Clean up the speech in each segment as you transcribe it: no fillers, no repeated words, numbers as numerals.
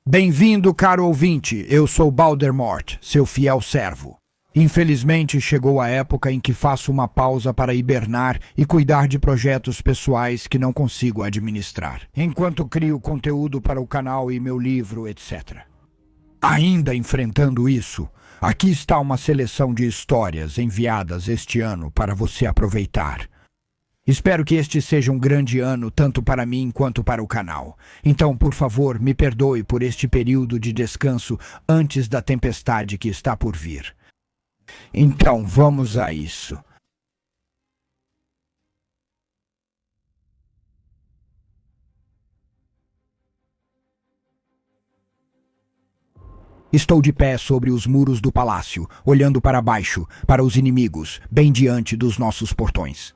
Bem-vindo, caro ouvinte. Eu sou Baldermort, seu fiel servo. Infelizmente, chegou a época em que faço uma pausa para hibernar e cuidar de projetos pessoais que não consigo administrar, enquanto crio conteúdo para o canal e meu livro, etc. Ainda enfrentando isso, aqui está uma seleção de histórias enviadas este ano para você aproveitar. Espero que este seja um grande ano tanto para mim quanto para o canal. Então, por favor, me perdoe por este período de descanso antes da tempestade que está por vir. Então, vamos a isso. Estou de pé sobre os muros do palácio, olhando para baixo, para os inimigos, bem diante dos nossos portões.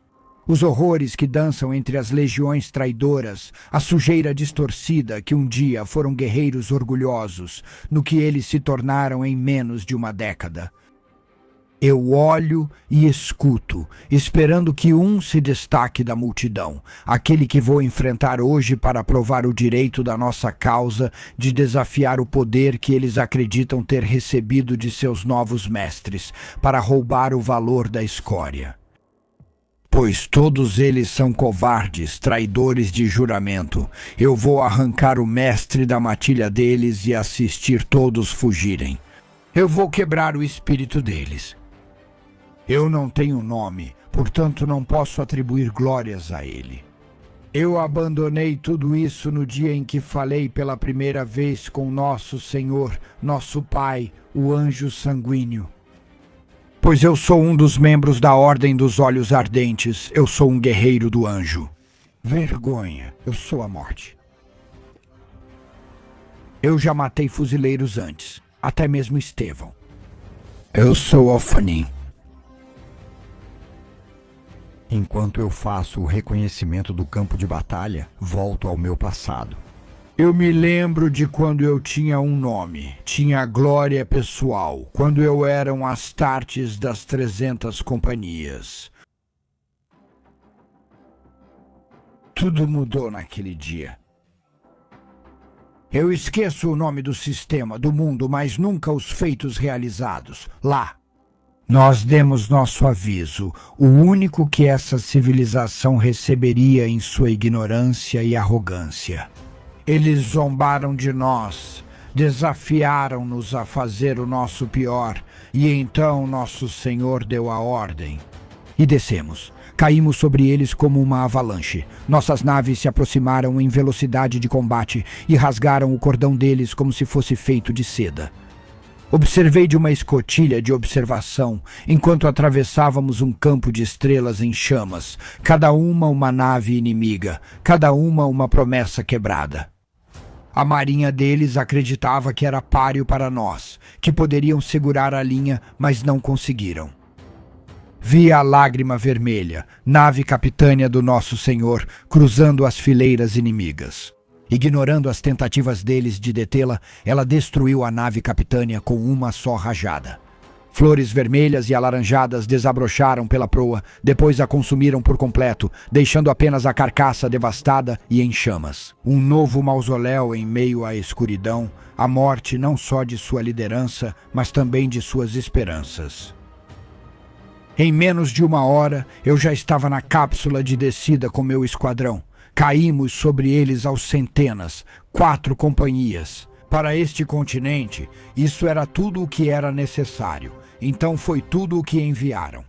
Os horrores que dançam entre as legiões traidoras, a sujeira distorcida que um dia foram guerreiros orgulhosos, no que eles se tornaram em menos de uma década. Eu olho e escuto, esperando que um se destaque da multidão, aquele que vou enfrentar hoje para provar o direito da nossa causa de desafiar o poder que eles acreditam ter recebido de seus novos mestres, para roubar o valor da escória. Pois todos eles são covardes, traidores de juramento. Eu vou arrancar o mestre da matilha deles e assistir todos fugirem. Eu vou quebrar o espírito deles. Eu não tenho nome, portanto não posso atribuir glórias a ele. Eu abandonei tudo isso no dia em que falei pela primeira vez com nosso Senhor, nosso Pai, o anjo sanguíneo. Pois eu sou um dos membros da Ordem dos Olhos Ardentes, eu sou um guerreiro do anjo. Vergonha, eu sou a morte. Eu já matei fuzileiros antes, até mesmo Estevão. Eu sou Ofanim. Enquanto eu faço o reconhecimento do campo de batalha, volto ao meu passado. Eu me lembro de quando eu tinha um nome, tinha glória pessoal, quando eu era um Astartes das 300 companhias. Tudo mudou naquele dia. Eu esqueço o nome do sistema, do mundo, mas nunca os feitos realizados. Lá. Nós demos nosso aviso, o único que essa civilização receberia em sua ignorância e arrogância. Eles zombaram de nós, desafiaram-nos a fazer o nosso pior, e então nosso Senhor deu a ordem. E descemos. Caímos sobre eles como uma avalanche. Nossas naves se aproximaram em velocidade de combate e rasgaram o cordão deles como se fosse feito de seda. Observei de uma escotilha de observação, enquanto atravessávamos um campo de estrelas em chamas, cada uma nave inimiga, cada uma promessa quebrada. A marinha deles acreditava que era páreo para nós, que poderiam segurar a linha, mas não conseguiram. Vi a Lágrima Vermelha, nave capitânia do Nosso Senhor, cruzando as fileiras inimigas. Ignorando as tentativas deles de detê-la, ela destruiu a nave capitânia com uma só rajada. Flores vermelhas e alaranjadas desabrocharam pela proa, depois a consumiram por completo, deixando apenas a carcaça devastada e em chamas. Um novo mausoléu em meio à escuridão, a morte não só de sua liderança, mas também de suas esperanças. Em menos de uma hora, eu já estava na cápsula de descida com meu esquadrão. Caímos sobre eles aos centenas, 4 companhias. Para este continente, isso era tudo o que era necessário. Então foi tudo o que enviaram.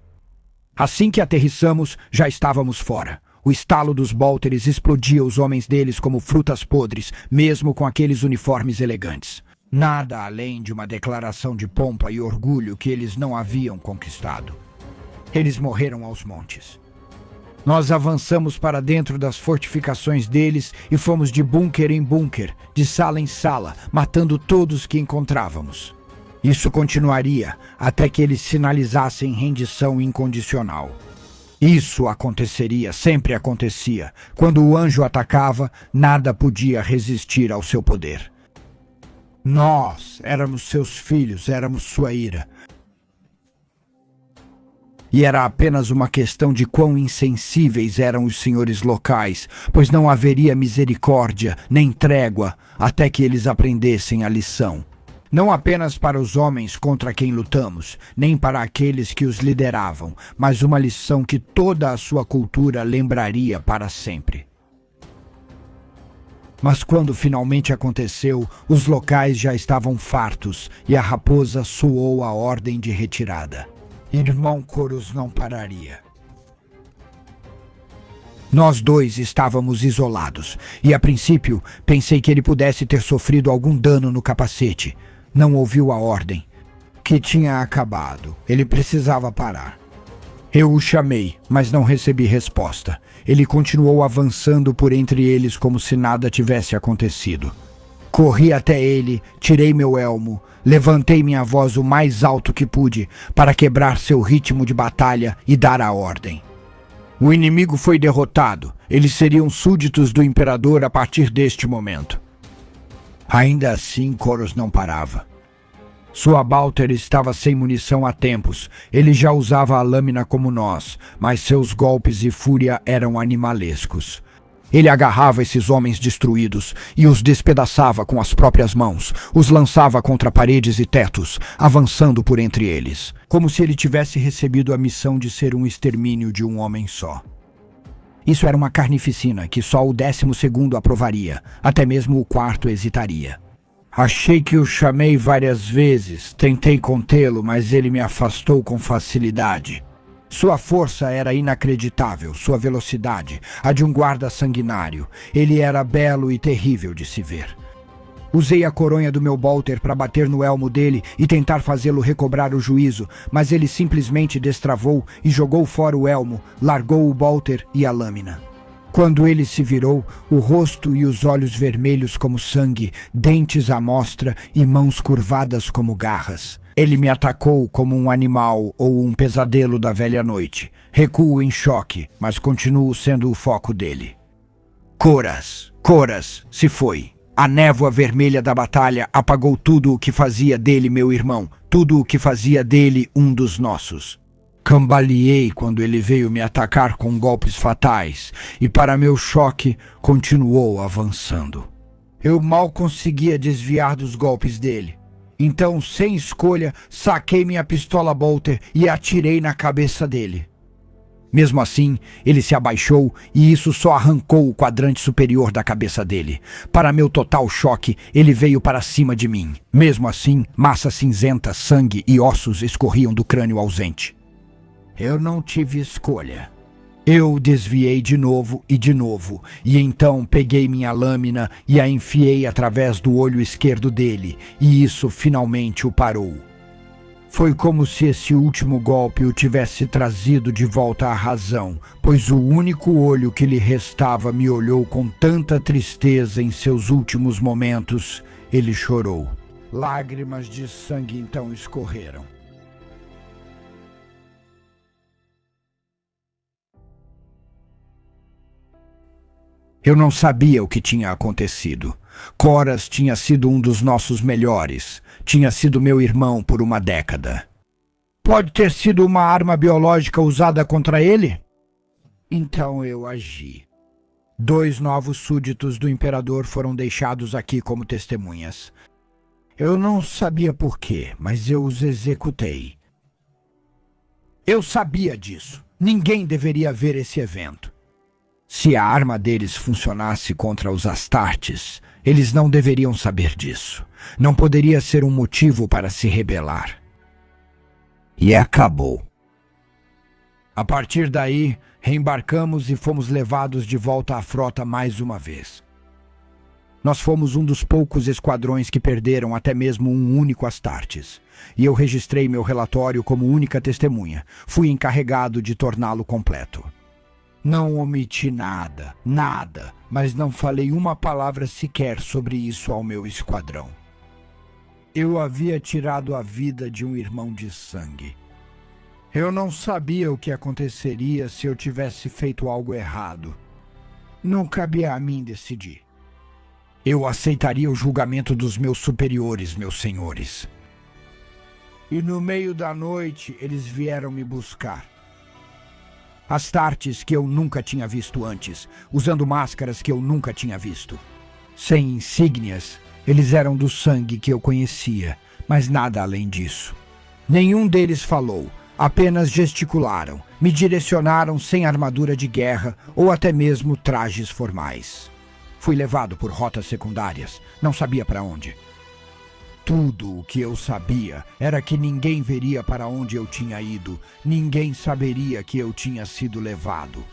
Assim que aterrissamos, já estávamos fora. O estalo dos Bolteres explodia os homens deles como frutas podres, mesmo com aqueles uniformes elegantes. Nada além de uma declaração de pompa e orgulho que eles não haviam conquistado. Eles morreram aos montes. Nós avançamos para dentro das fortificações deles e fomos de bunker em bunker, de sala em sala, matando todos que encontrávamos. Isso continuaria até que eles sinalizassem rendição incondicional. Isso aconteceria, sempre acontecia. Quando o anjo atacava, nada podia resistir ao seu poder. Nós éramos seus filhos, éramos sua ira. E era apenas uma questão de quão insensíveis eram os senhores locais, pois não haveria misericórdia nem trégua até que eles aprendessem a lição. Não apenas para os homens contra quem lutamos, nem para aqueles que os lideravam, mas uma lição que toda a sua cultura lembraria para sempre. Mas quando finalmente aconteceu, os locais já estavam fartos e a raposa soou a ordem de retirada. Irmão Corus não pararia. Nós dois estávamos isolados, e a princípio pensei que ele pudesse ter sofrido algum dano no capacete. Não ouviu a ordem, que tinha acabado. Ele precisava parar. Eu o chamei, mas não recebi resposta. Ele continuou avançando por entre eles como se nada tivesse acontecido. Corri até ele, tirei meu elmo, levantei minha voz o mais alto que pude para quebrar seu ritmo de batalha e dar a ordem. O inimigo foi derrotado. Eles seriam súditos do imperador a partir deste momento. Ainda assim, Corus não parava. Sua Balter estava sem munição há tempos. Ele já usava a lâmina como nós, mas seus golpes e fúria eram animalescos. Ele agarrava esses homens destruídos e os despedaçava com as próprias mãos, os lançava contra paredes e tetos, avançando por entre eles, como se ele tivesse recebido a missão de ser um extermínio de um homem só. Isso era uma carnificina que só o 12º aprovaria, até mesmo o 4º hesitaria. Achei que o chamei várias vezes, tentei contê-lo, mas ele me afastou com facilidade. Sua força era inacreditável, sua velocidade, a de um guarda sanguinário. Ele era belo e terrível de se ver. Usei a coronha do meu bolter para bater no elmo dele e tentar fazê-lo recobrar o juízo, mas ele simplesmente destravou e jogou fora o elmo, largou o bolter e a lâmina. Quando ele se virou, o rosto e os olhos vermelhos como sangue, dentes à mostra e mãos curvadas como garras. Ele me atacou como um animal ou um pesadelo da velha noite. Recuo em choque, mas continuo sendo o foco dele. Coras se foi. A névoa vermelha da batalha apagou tudo o que fazia dele meu irmão, tudo o que fazia dele um dos nossos. Cambaleei quando ele veio me atacar com golpes fatais e, para meu choque, continuou avançando. Eu mal conseguia desviar dos golpes dele. Então, sem escolha, saquei minha pistola bolter e atirei na cabeça dele. Mesmo assim, ele se abaixou e isso só arrancou o quadrante superior da cabeça dele. Para meu total choque, ele veio para cima de mim. Mesmo assim, massa cinzenta, sangue e ossos escorriam do crânio ausente. Eu não tive escolha. Eu desviei de novo, e então peguei minha lâmina e a enfiei através do olho esquerdo dele, e isso finalmente o parou. Foi como se esse último golpe o tivesse trazido de volta à razão, pois o único olho que lhe restava me olhou com tanta tristeza em seus últimos momentos, ele chorou. Lágrimas de sangue então escorreram. Eu não sabia o que tinha acontecido. Coras tinha sido um dos nossos melhores. Tinha sido meu irmão por uma década. Pode ter sido uma arma biológica usada contra ele? Então eu agi. 2 novos súditos do imperador foram deixados aqui como testemunhas. Eu não sabia por quê, mas eu os executei. Eu sabia disso. Ninguém deveria ver esse evento. Se a arma deles funcionasse contra os Astartes, eles não deveriam saber disso. Não poderia ser um motivo para se rebelar. E acabou. A partir daí, reembarcamos e fomos levados de volta à frota mais uma vez. Nós fomos um dos poucos esquadrões que perderam até mesmo um único Astartes. E eu registrei meu relatório como única testemunha. Fui encarregado de torná-lo completo. Não omiti nada, mas não falei uma palavra sequer sobre isso ao meu esquadrão. Eu havia tirado a vida de um irmão de sangue. Eu não sabia o que aconteceria se eu tivesse feito algo errado. Não cabia a mim decidir. Eu aceitaria o julgamento dos meus superiores, meus senhores. E no meio da noite eles vieram me buscar. Astartes que eu nunca tinha visto antes, usando máscaras que eu nunca tinha visto. Sem insígnias, eles eram do sangue que eu conhecia, mas nada além disso. Nenhum deles falou, apenas gesticularam, me direcionaram sem armadura de guerra ou até mesmo trajes formais. Fui levado por rotas secundárias, não sabia para onde. Tudo o que eu sabia era que ninguém veria para onde eu tinha ido, ninguém saberia que eu tinha sido levado.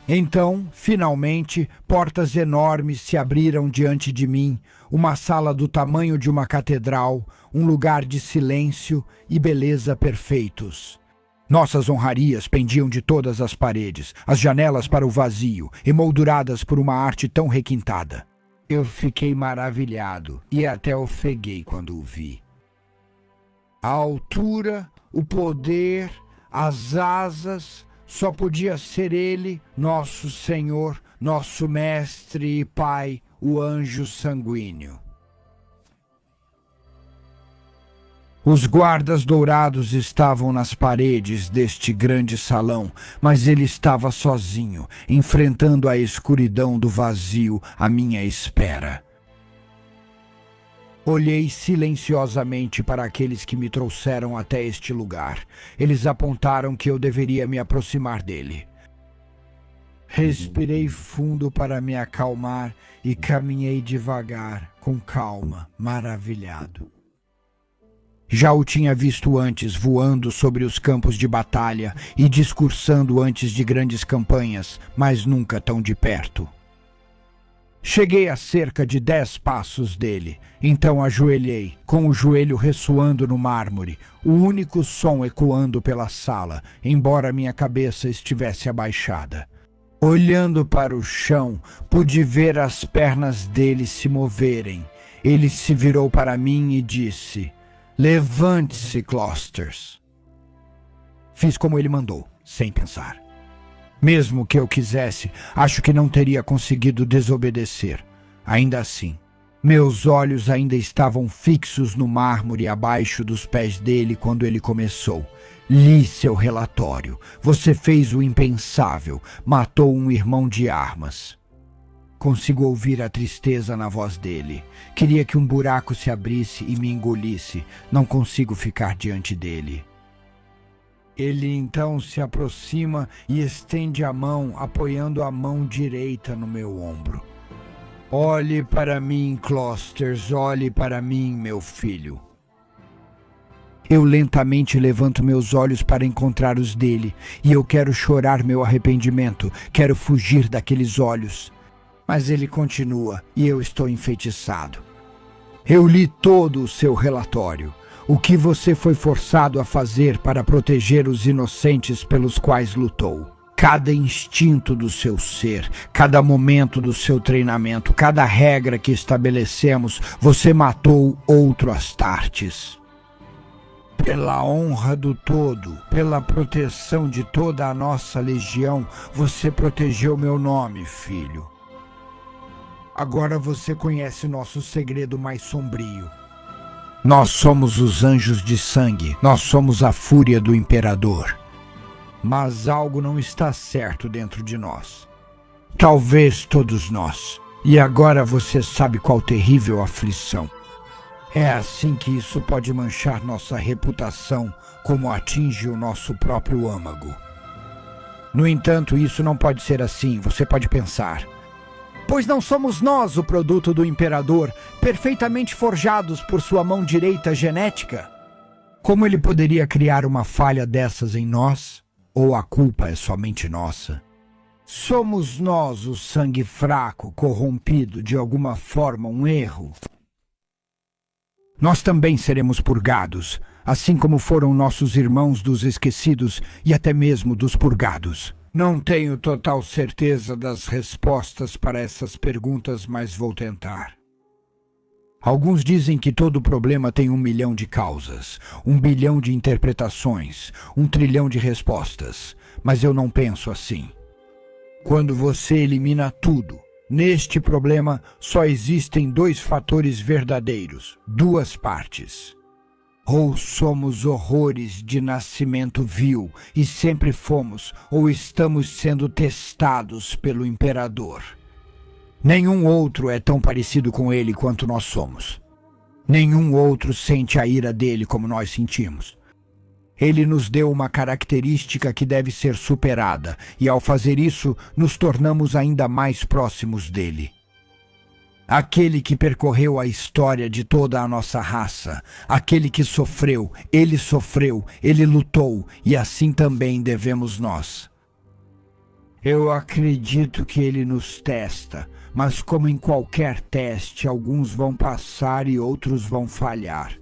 Então, finalmente, portas enormes se abriram diante de mim, uma sala do tamanho de uma catedral, um lugar de silêncio e beleza perfeitos. Nossas honrarias pendiam de todas as paredes, as janelas para o vazio, emolduradas por uma arte tão requintada. Eu fiquei maravilhado e até ofeguei quando o vi. A altura, o poder, as asas, só podia ser ele, nosso Senhor, nosso Mestre e Pai, o anjo sanguíneo. Os guardas dourados estavam nas paredes deste grande salão, mas ele estava sozinho, enfrentando a escuridão do vazio à minha espera. Olhei silenciosamente para aqueles que me trouxeram até este lugar. Eles apontaram que eu deveria me aproximar dele. Respirei fundo para me acalmar e caminhei devagar, com calma, maravilhado. Já o tinha visto antes, voando sobre os campos de batalha e discursando antes de grandes campanhas, mas nunca tão de perto. Cheguei a cerca de 10 passos dele, então ajoelhei, com o joelho ressoando no mármore, o único som ecoando pela sala, embora minha cabeça estivesse abaixada. Olhando para o chão, pude ver as pernas dele se moverem. Ele se virou para mim e disse: "Levante-se, Cloysters." Fiz como ele mandou, sem pensar. Mesmo que eu quisesse, acho que não teria conseguido desobedecer. Ainda assim, meus olhos ainda estavam fixos no mármore abaixo dos pés dele quando ele começou. Li seu relatório. Você fez o impensável. Matou um irmão de armas. Consigo ouvir a tristeza na voz dele. Queria que um buraco se abrisse e me engolisse. Não consigo ficar diante dele. Ele então se aproxima e estende a mão, apoiando a mão direita no meu ombro. Olhe para mim, Cloysters, olhe para mim, meu filho. Eu lentamente levanto meus olhos para encontrar os dele, e eu quero chorar meu arrependimento, quero fugir daqueles olhos. Mas ele continua, e eu estou enfeitiçado. Eu li todo o seu relatório. O que você foi forçado a fazer para proteger os inocentes pelos quais lutou. Cada instinto do seu ser, cada momento do seu treinamento, cada regra que estabelecemos, você matou outro Astartes. Pela honra do todo, pela proteção de toda a nossa legião, você protegeu meu nome, filho. Agora você conhece nosso segredo mais sombrio. Nós somos os anjos de sangue, nós somos a fúria do imperador. Mas algo não está certo dentro de nós. Talvez todos nós. E agora você sabe qual terrível aflição. É assim que isso pode manchar nossa reputação, como atinge o nosso próprio âmago. No entanto, isso não pode ser assim, você pode pensar. Pois não somos nós o produto do imperador, perfeitamente forjados por sua mão direita genética? Como ele poderia criar uma falha dessas em nós? Ou a culpa é somente nossa? Somos nós o sangue fraco, corrompido, de alguma forma um erro? Nós também seremos purgados, assim como foram nossos irmãos dos esquecidos e até mesmo dos purgados. Não tenho total certeza das respostas para essas perguntas, mas vou tentar. Alguns dizem que todo problema tem 1 milhão de causas, 1 bilhão de interpretações, 1 trilhão de respostas, mas eu não penso assim. Quando você elimina tudo, neste problema só existem 2 fatores verdadeiros, 2 partes. Ou somos horrores de nascimento vil e sempre fomos, ou estamos sendo testados pelo imperador. Nenhum outro é tão parecido com ele quanto nós somos. Nenhum outro sente a ira dele como nós sentimos. Ele nos deu uma característica que deve ser superada, e ao fazer isso, nos tornamos ainda mais próximos dele. Aquele que percorreu a história de toda a nossa raça, aquele que sofreu, ele lutou, e assim também devemos nós. Eu acredito que ele nos testa, mas como em qualquer teste, alguns vão passar e outros vão falhar.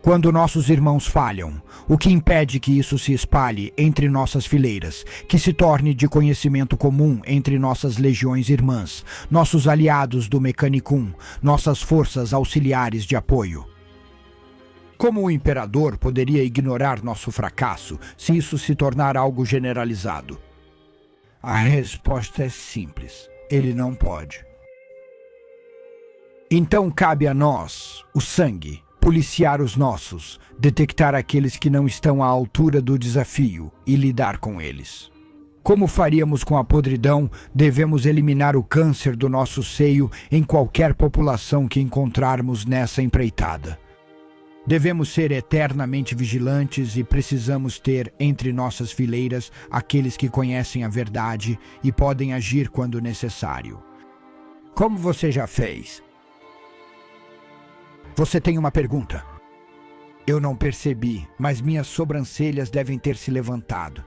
Quando nossos irmãos falham, o que impede que isso se espalhe entre nossas fileiras, que se torne de conhecimento comum entre nossas legiões irmãs, nossos aliados do Mecanicum, nossas forças auxiliares de apoio? Como o imperador poderia ignorar nosso fracasso se isso se tornar algo generalizado? A resposta é simples: ele não pode. Então cabe a nós, o sangue, policiar os nossos, detectar aqueles que não estão à altura do desafio e lidar com eles. Como faríamos com a podridão, devemos eliminar o câncer do nosso seio em qualquer população que encontrarmos nessa empreitada. Devemos ser eternamente vigilantes e precisamos ter entre nossas fileiras aqueles que conhecem a verdade e podem agir quando necessário. Como você já fez? Você tem uma pergunta. Eu não percebi, mas minhas sobrancelhas devem ter se levantado.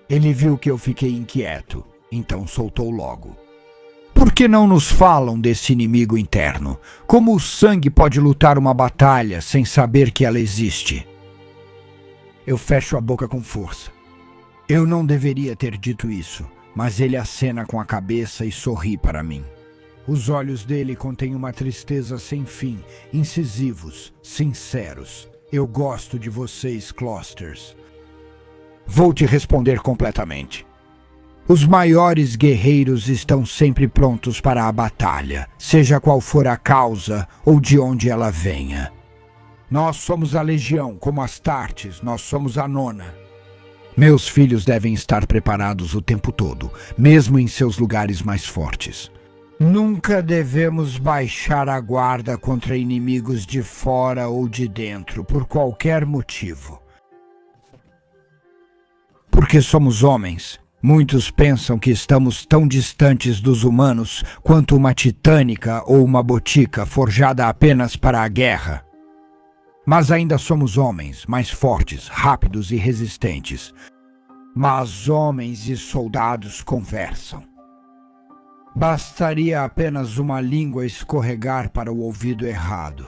Ele viu que eu fiquei inquieto, então soltou logo. Por que não nos falam desse inimigo interno? Como o sangue pode lutar uma batalha sem saber que ela existe? Eu fecho a boca com força. Eu não deveria ter dito isso, mas ele acena com a cabeça e sorri para mim. Os olhos dele contêm uma tristeza sem fim, incisivos, sinceros. Eu gosto de vocês, Clusters. Vou te responder completamente. Os maiores guerreiros estão sempre prontos para a batalha, seja qual for a causa ou de onde ela venha. Nós somos a Legião, como Astartes, nós somos a Nona. Meus filhos devem estar preparados o tempo todo, mesmo em seus lugares mais fortes. Nunca devemos baixar a guarda contra inimigos de fora ou de dentro, por qualquer motivo. Porque somos homens. Muitos pensam que estamos tão distantes dos humanos quanto uma titânica ou uma botica forjada apenas para a guerra. Mas ainda somos homens, mais fortes, rápidos e resistentes. Mas homens e soldados conversam. Bastaria apenas uma língua escorregar para o ouvido errado.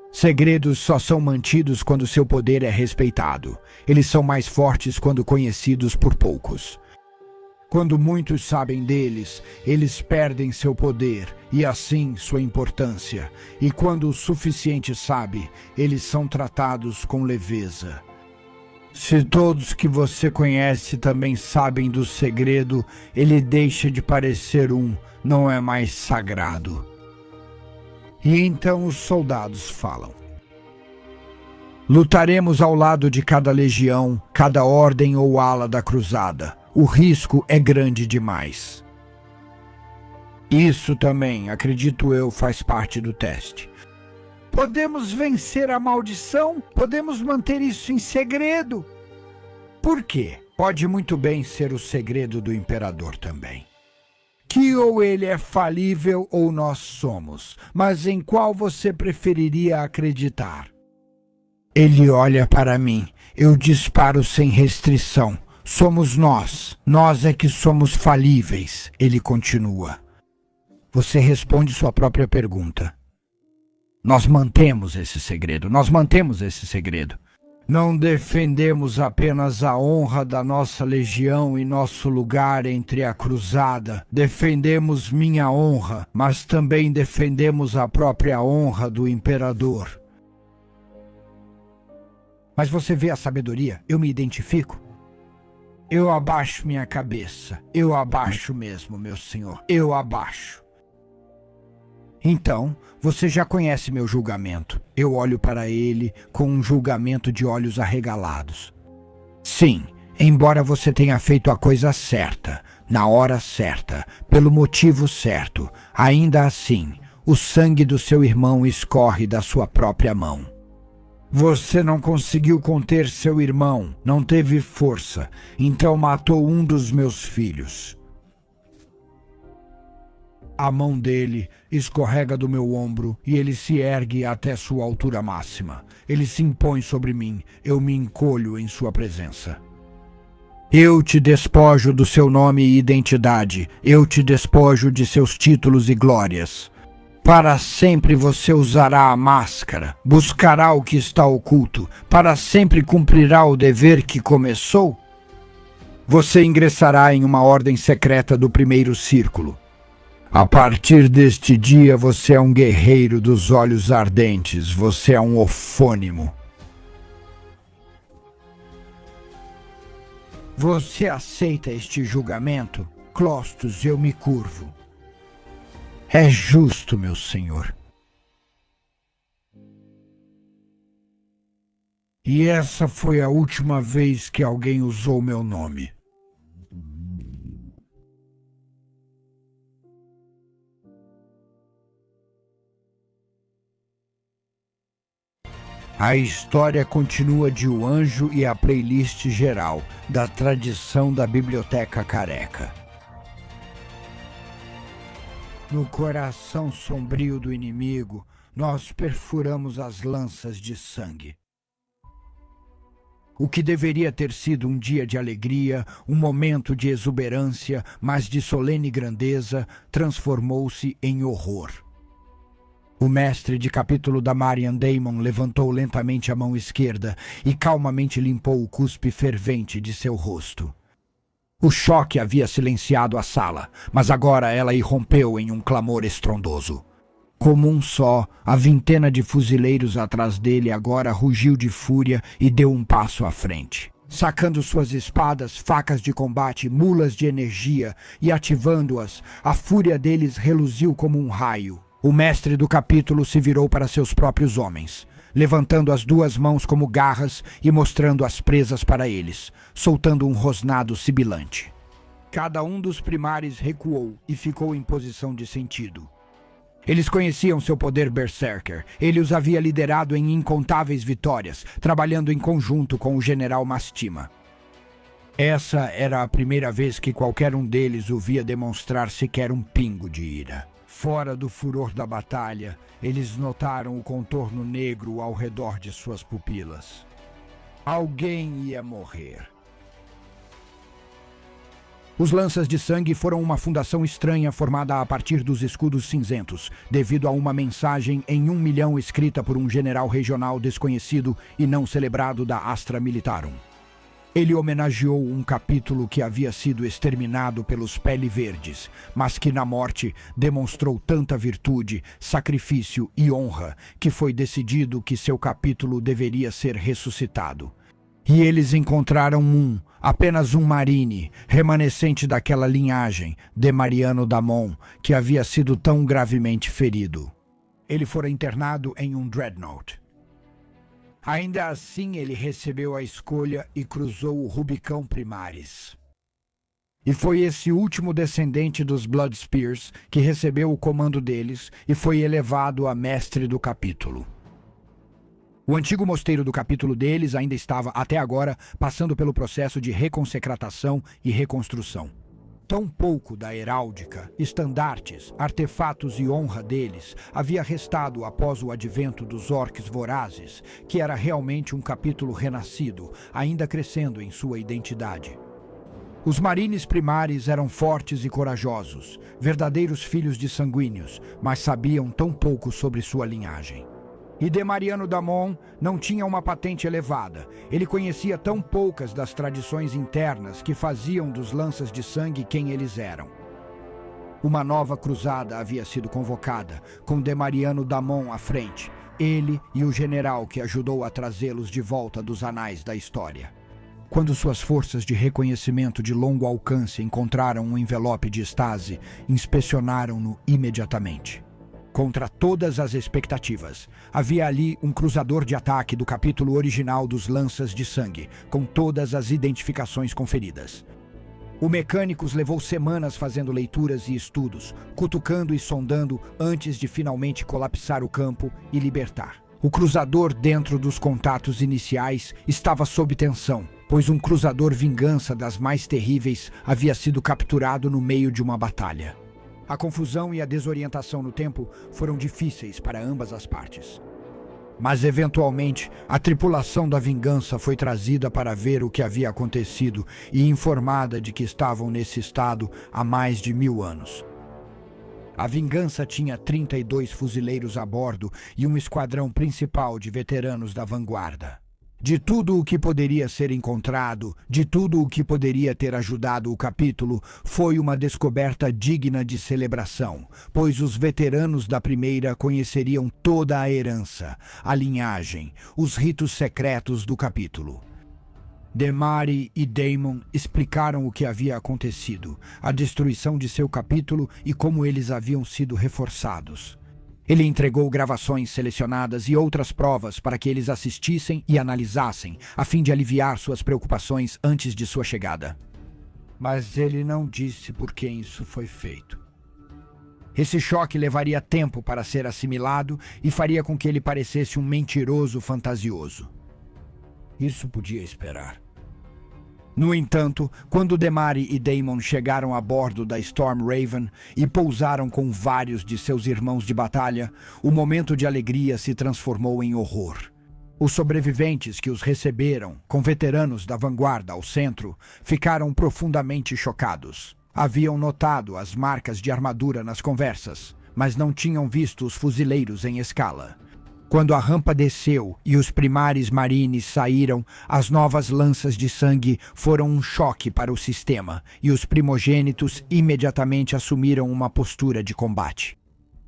Segredos só são mantidos quando seu poder é respeitado. Eles são mais fortes quando conhecidos por poucos. Quando muitos sabem deles, eles perdem seu poder e assim sua importância. E quando o suficiente sabe, eles são tratados com leveza. Se todos que você conhece também sabem do segredo, ele deixa de parecer não é mais sagrado. E então os soldados falam. Lutaremos ao lado de cada legião, cada ordem ou ala da cruzada. O risco é grande demais. Isso também, acredito eu, faz parte do teste. Podemos vencer a maldição? Podemos manter isso em segredo? Por quê? Pode muito bem ser o segredo do imperador também. Que ou ele é falível ou nós somos, mas em qual você preferiria acreditar? Ele olha para mim, eu disparo sem restrição. Somos nós é que somos falíveis, ele continua. Você responde sua própria pergunta. Nós mantemos esse segredo. Não defendemos apenas a honra da nossa legião e nosso lugar entre a cruzada. Defendemos minha honra, mas também defendemos a própria honra do imperador. Mas você vê a sabedoria? Eu me identifico? Eu abaixo minha cabeça. Eu abaixo mesmo, meu senhor. Eu abaixo. Então, você já conhece meu julgamento. Eu olho para ele com um julgamento de olhos arregalados. Sim, embora você tenha feito a coisa certa, na hora certa, pelo motivo certo, ainda assim, o sangue do seu irmão escorre da sua própria mão. Você não conseguiu conter seu irmão, não teve força, então matou um dos meus filhos. A mão dele escorrega do meu ombro e ele se ergue até sua altura máxima. Ele se impõe sobre mim, eu me encolho em sua presença. Eu te despojo do seu nome e identidade, eu te despojo de seus títulos e glórias. Para sempre você usará a máscara, buscará o que está oculto, para sempre cumprirá o dever que começou? Você ingressará em uma ordem secreta do primeiro círculo. A partir deste dia você é um guerreiro dos olhos ardentes, você é um ofônimo. Você aceita este julgamento? Clostos, eu me curvo. É justo, meu senhor. E essa foi a última vez que alguém usou meu nome. A história continua de O Anjo e a Playlist Geral, da tradição da Biblioteca Careca. No coração sombrio do inimigo, nós perfuramos as lanças de sangue. O que deveria ter sido um dia de alegria, um momento de exuberância, mas de solene grandeza, transformou-se em horror. O mestre de capítulo da Marian Damon levantou lentamente a mão esquerda e calmamente limpou o cuspe fervente de seu rosto. O choque havia silenciado a sala, mas agora ela irrompeu em um clamor estrondoso. Como um só, a vintena de fuzileiros atrás dele agora rugiu de fúria e deu um passo à frente. Sacando suas espadas, facas de combate, mulas de energia e ativando-as, a fúria deles reluziu como um raio. O mestre do capítulo se virou para seus próprios homens, levantando as duas mãos como garras e mostrando as presas para eles, soltando um rosnado sibilante. Cada um dos primares recuou e ficou em posição de sentido. Eles conheciam seu poder berserker. Ele os havia liderado em incontáveis vitórias, trabalhando em conjunto com o general Mastima. Essa era a primeira vez que qualquer um deles o via demonstrar sequer um pingo de ira. Fora do furor da batalha, eles notaram o contorno negro ao redor de suas pupilas. Alguém ia morrer. Os lanças de sangue foram uma fundação estranha formada a partir dos escudos cinzentos, devido a uma mensagem em 1 milhão escrita por um general regional desconhecido e não celebrado da Astra Militarum. Ele homenageou um capítulo que havia sido exterminado pelos Pele Verdes, mas que na morte demonstrou tanta virtude, sacrifício e honra que foi decidido que seu capítulo deveria ser ressuscitado. E eles encontraram apenas um marine, remanescente daquela linhagem, de Mariano Damon, que havia sido tão gravemente ferido. Ele fora internado em um dreadnought. Ainda assim, ele recebeu a escolha e cruzou o Rubicão Primaris. E foi esse último descendente dos Blood Spears que recebeu o comando deles e foi elevado a mestre do capítulo. O antigo mosteiro do capítulo deles ainda estava, até agora, passando pelo processo de reconsecratação e reconstrução. Tão pouco da heráldica, estandartes, artefatos e honra deles havia restado após o advento dos orques vorazes, que era realmente um capítulo renascido, ainda crescendo em sua identidade. Os marines primares eram fortes e corajosos, verdadeiros filhos de sanguíneos, mas sabiam tão pouco sobre sua linhagem. E de Mariano Damon não tinha uma patente elevada. Ele conhecia tão poucas das tradições internas que faziam dos lanças de sangue quem eles eram. Uma nova cruzada havia sido convocada, com de Mariano Damon à frente, ele e o general que ajudou a trazê-los de volta dos anais da história. Quando suas forças de reconhecimento de longo alcance encontraram um envelope de estase, inspecionaram-no imediatamente. contra todas as expectativas. Havia ali um cruzador de ataque do capítulo original dos Lanças de Sangue, com todas as identificações conferidas. O Mecânicos levou semanas fazendo leituras e estudos, cutucando e sondando antes de finalmente colapsar o campo e libertar. O cruzador, dentro dos contatos iniciais, estava sob tensão, pois um cruzador vingança das mais terríveis havia sido capturado no meio de uma batalha. A confusão e a desorientação no tempo foram difíceis para ambas as partes. Mas, eventualmente, a tripulação da vingança foi trazida para ver o que havia acontecido e informada de que estavam nesse estado há mais de 1000 anos. A vingança tinha 32 fuzileiros a bordo e um esquadrão principal de veteranos da vanguarda. De tudo o que poderia ser encontrado, de tudo o que poderia ter ajudado o capítulo, foi uma descoberta digna de celebração, pois os veteranos da primeira conheceriam toda a herança, a linhagem, os ritos secretos do capítulo. Demari e Daemon explicaram o que havia acontecido, a destruição de seu capítulo e como eles haviam sido reforçados. Ele entregou gravações selecionadas e outras provas para que eles assistissem e analisassem, a fim de aliviar suas preocupações antes de sua chegada. Mas ele não disse por que isso foi feito. Esse choque levaria tempo para ser assimilado e faria com que ele parecesse um mentiroso fantasioso. Isso podia esperar. No entanto, quando Demari e Daemon chegaram a bordo da Storm Raven e pousaram com vários de seus irmãos de batalha, o momento de alegria se transformou em horror. Os sobreviventes que os receberam, com veteranos da vanguarda ao centro, ficaram profundamente chocados. Haviam notado as marcas de armadura nas conversas, mas não tinham visto os fuzileiros em escala. Quando a rampa desceu e os Primaris Marines saíram, as novas lanças de sangue foram um choque para o sistema, e os primogênitos imediatamente assumiram uma postura de combate.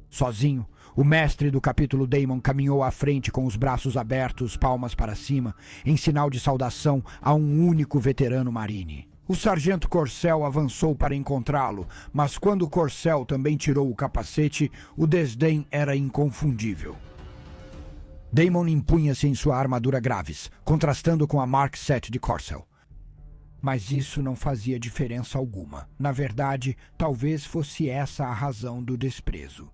Sozinho, o mestre do capítulo Daemon caminhou à frente com os braços abertos, palmas para cima, em sinal de saudação a um único veterano Marine. O sargento Corcel avançou para encontrá-lo, mas quando Corcel também tirou o capacete, o desdém era inconfundível. Daemon impunha-se em sua armadura Gravis, contrastando com a Mark VII de Corcel. Mas isso não fazia diferença alguma. Na verdade, talvez fosse essa a razão do desprezo.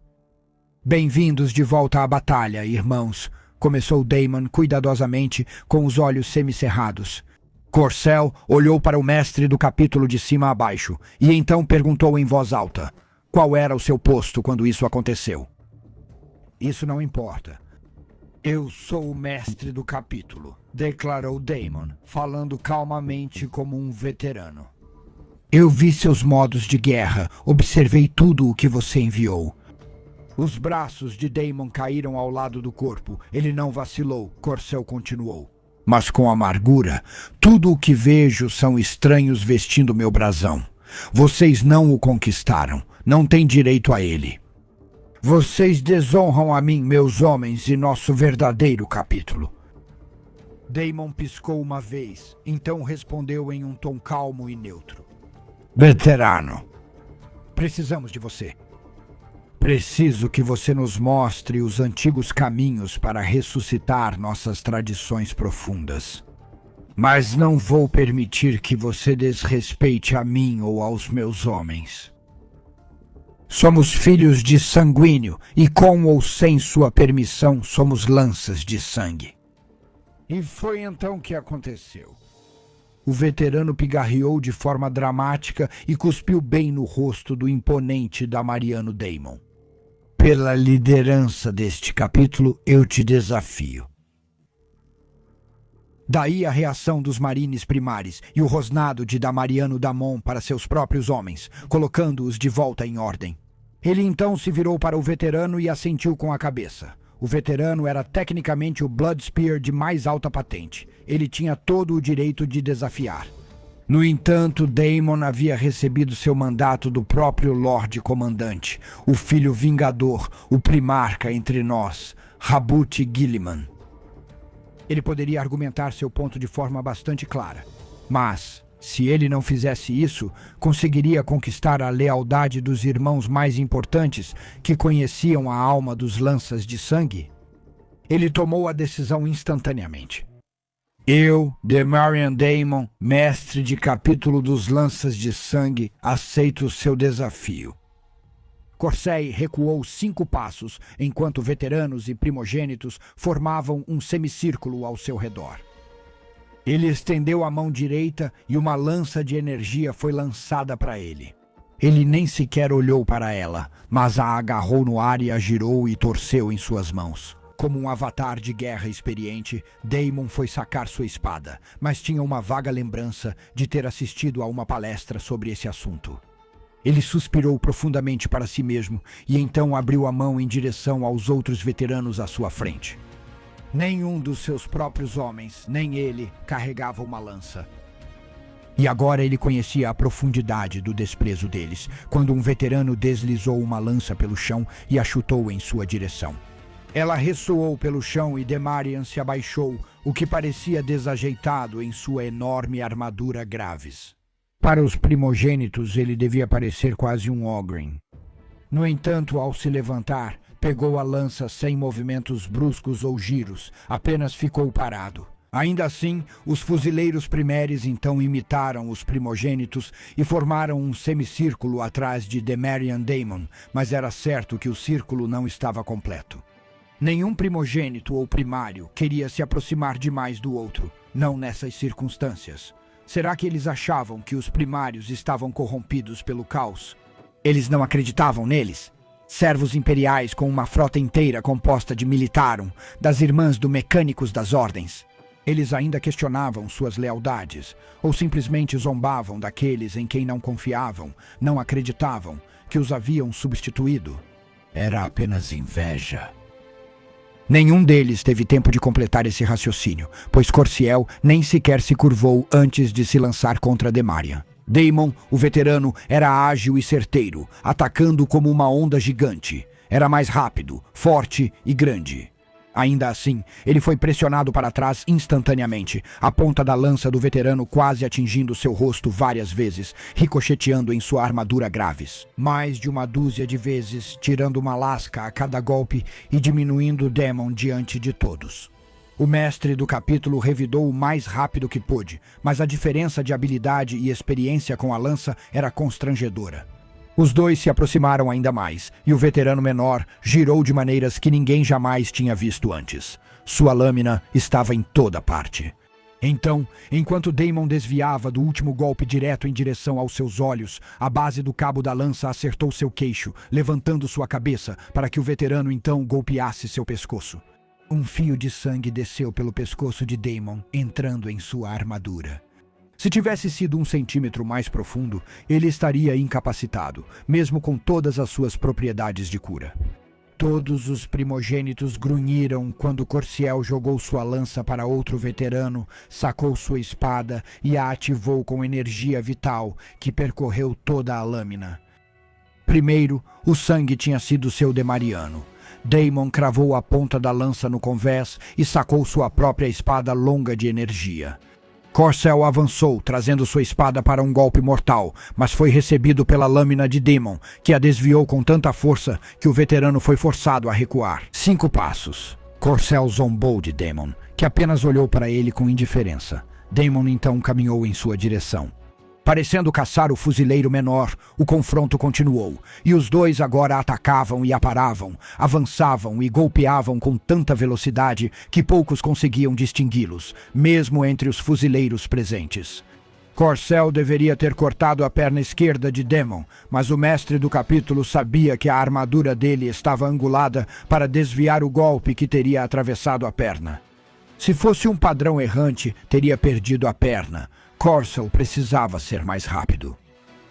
Bem-vindos de volta à batalha, irmãos, começou Daemon cuidadosamente, com os olhos semicerrados. Corcel olhou para o mestre do capítulo de cima a baixo, e então perguntou em voz alta: qual era o seu posto quando isso aconteceu? Isso não importa. Eu sou o mestre do capítulo, declarou Daemon, falando calmamente como um veterano. Eu vi seus modos de guerra, observei tudo o que você enviou. Os braços de Daemon caíram ao lado do corpo. Ele não vacilou, Corcel continuou. Mas com amargura, tudo o que vejo são estranhos vestindo meu brasão. Vocês não o conquistaram, não têm direito a ele. Vocês desonram a mim, meus homens, e nosso verdadeiro capítulo. Daemon piscou uma vez, então respondeu em um tom calmo e neutro. Veterano, precisamos de você. Preciso que você nos mostre os antigos caminhos para ressuscitar nossas tradições profundas. Mas não vou permitir que você desrespeite a mim ou aos meus homens. Somos filhos de sanguíneo e, com ou sem sua permissão, somos lanças de sangue. E foi então que aconteceu. O veterano pigarreou de forma dramática e cuspiu bem no rosto do imponente Damariano Daemon. Pela liderança deste capítulo, eu te desafio. Daí a reação dos marines primares e o rosnado de Damariano Damon para seus próprios homens, colocando-os de volta em ordem. Ele então se virou para o veterano e assentiu com a cabeça. O veterano era tecnicamente o Bloodspear de mais alta patente. Ele tinha todo o direito de desafiar. No entanto, Daemon havia recebido seu mandato do próprio Lorde Comandante, o filho vingador, o primarca entre nós, Rabut Guilliman. Ele poderia argumentar seu ponto de forma bastante clara, mas, Se ele não fizesse isso, conseguiria conquistar a lealdade dos irmãos mais importantes que conheciam a alma dos lanças de sangue? Ele tomou a decisão instantaneamente. Eu, Demarian Daemon, mestre de capítulo dos Lanças de Sangue, aceito o seu desafio. Corcel recuou 5 passos, enquanto veteranos e primogênitos formavam um semicírculo ao seu redor. Ele estendeu a mão direita e uma lança de energia foi lançada para ele. Ele nem sequer olhou para ela, mas a agarrou no ar e a girou e torceu em suas mãos. Como um avatar de guerra experiente, Daemon foi sacar sua espada, mas tinha uma vaga lembrança de ter assistido a uma palestra sobre esse assunto. Ele suspirou profundamente para si mesmo e então abriu a mão em direção aos outros veteranos à sua frente. Nenhum dos seus próprios homens, nem ele, carregava uma lança. E agora ele conhecia a profundidade do desprezo deles, quando um veterano deslizou uma lança pelo chão e a chutou em sua direção. Ela ressoou pelo chão e Demarian se abaixou, o que parecia desajeitado em sua enorme armadura graves. Para os primogênitos, ele devia parecer quase um Ogryn. No entanto, ao se levantar, pegou a lança sem movimentos bruscos ou giros, apenas ficou parado. Ainda assim, os fuzileiros primeires então imitaram os primogênitos e formaram um semicírculo atrás de Demarian Daemon, mas era certo que o círculo não estava completo. Nenhum primogênito ou primário queria se aproximar demais do outro, não nessas circunstâncias. Será que eles achavam que os primários estavam corrompidos pelo caos? Eles não acreditavam neles? Servos imperiais com uma frota inteira composta de Militarum, das irmãs do Mecânicos das Ordens. Eles ainda questionavam suas lealdades, ou simplesmente zombavam daqueles em quem não confiavam, não acreditavam, que os haviam substituído. Era apenas inveja. Nenhum deles teve tempo de completar esse raciocínio, pois Corcel nem sequer se curvou antes de se lançar contra Demarian. Daemon, o veterano, era ágil e certeiro, atacando como uma onda gigante. Era mais rápido, forte e grande. Ainda assim, ele foi pressionado para trás instantaneamente, a ponta da lança do veterano quase atingindo seu rosto várias vezes, ricocheteando em sua armadura graves. Mais de uma dúzia de vezes, tirando uma lasca a cada golpe e diminuindo Daemon diante de todos. O mestre do capítulo revidou o mais rápido que pôde, mas a diferença de habilidade e experiência com a lança era constrangedora. Os dois se aproximaram ainda mais, e o veterano menor girou de maneiras que ninguém jamais tinha visto antes. Sua lâmina estava em toda parte. Então, enquanto Daemon desviava do último golpe direto em direção aos seus olhos, a base do cabo da lança acertou seu queixo, levantando sua cabeça para que o veterano então golpeasse seu pescoço. Um fio de sangue desceu pelo pescoço de Daemon, entrando em sua armadura. Se tivesse sido 1 centímetro mais profundo, ele estaria incapacitado, mesmo com todas as suas propriedades de cura. Todos os primogênitos grunhiram quando Corcel jogou sua lança para outro veterano, sacou sua espada e a ativou com energia vital que percorreu toda a lâmina. Primeiro, o sangue tinha sido seu Demariano. Daemon cravou a ponta da lança no convés e sacou sua própria espada longa de energia. Corcel avançou, trazendo sua espada para um golpe mortal, mas foi recebido pela lâmina de Daemon, que a desviou com tanta força que o veterano foi forçado a recuar. 5 passos. Corcel zombou de Daemon, que apenas olhou para ele com indiferença. Daemon então caminhou em sua direção. Parecendo caçar o fuzileiro menor, o confronto continuou, e os dois agora atacavam e aparavam, avançavam e golpeavam com tanta velocidade que poucos conseguiam distingui-los, mesmo entre os fuzileiros presentes. Corcel deveria ter cortado a perna esquerda de Daemon, mas o mestre do capítulo sabia que a armadura dele estava angulada para desviar o golpe que teria atravessado a perna. Se fosse um padrão errante, teria perdido a perna. Corcel precisava ser mais rápido.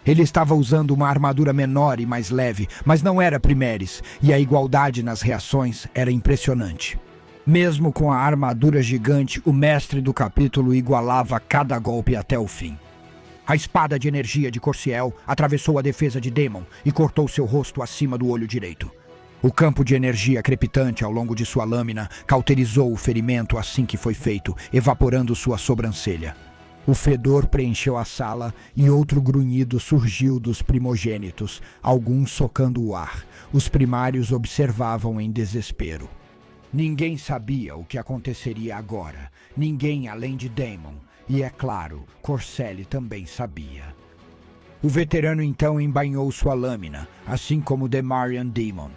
Ele estava usando uma armadura menor e mais leve, mas não era Primaris, e a igualdade nas reações era impressionante. Mesmo com a armadura gigante, o mestre do capítulo igualava cada golpe até o fim. A espada de energia de Corcel atravessou a defesa de Daemon e cortou seu rosto acima do olho direito. O campo de energia crepitante ao longo de sua lâmina cauterizou o ferimento assim que foi feito, evaporando sua sobrancelha. O fedor preencheu a sala e outro grunhido surgiu dos primogênitos, alguns socando o ar. Os primários observavam em desespero. Ninguém sabia o que aconteceria agora. Ninguém além de Daemon. E, é claro, Corcelli também sabia. O veterano então embainhou sua lâmina, assim como Demarion Daemon.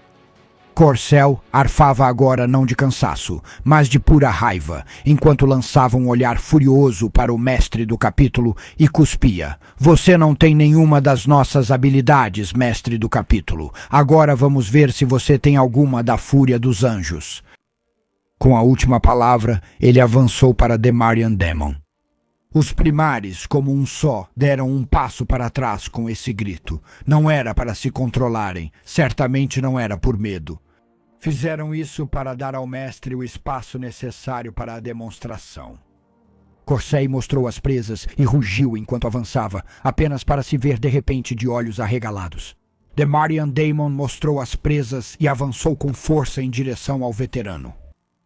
Corcel arfava agora não de cansaço, mas de pura raiva, enquanto lançava um olhar furioso para o mestre do capítulo e cuspia. Você não tem nenhuma das nossas habilidades, mestre do capítulo. Agora vamos ver se você tem alguma da fúria dos anjos. Com a última palavra, ele avançou para Demarion Daemon. Os primares, como um só, deram um passo para trás com esse grito. Não era para se controlarem, certamente não era por medo. Fizeram isso para dar ao mestre o espaço necessário para a demonstração. Corcel mostrou as presas e rugiu enquanto avançava, apenas para se ver de repente de olhos arregalados. Demarion Daemon mostrou as presas e avançou com força em direção ao veterano.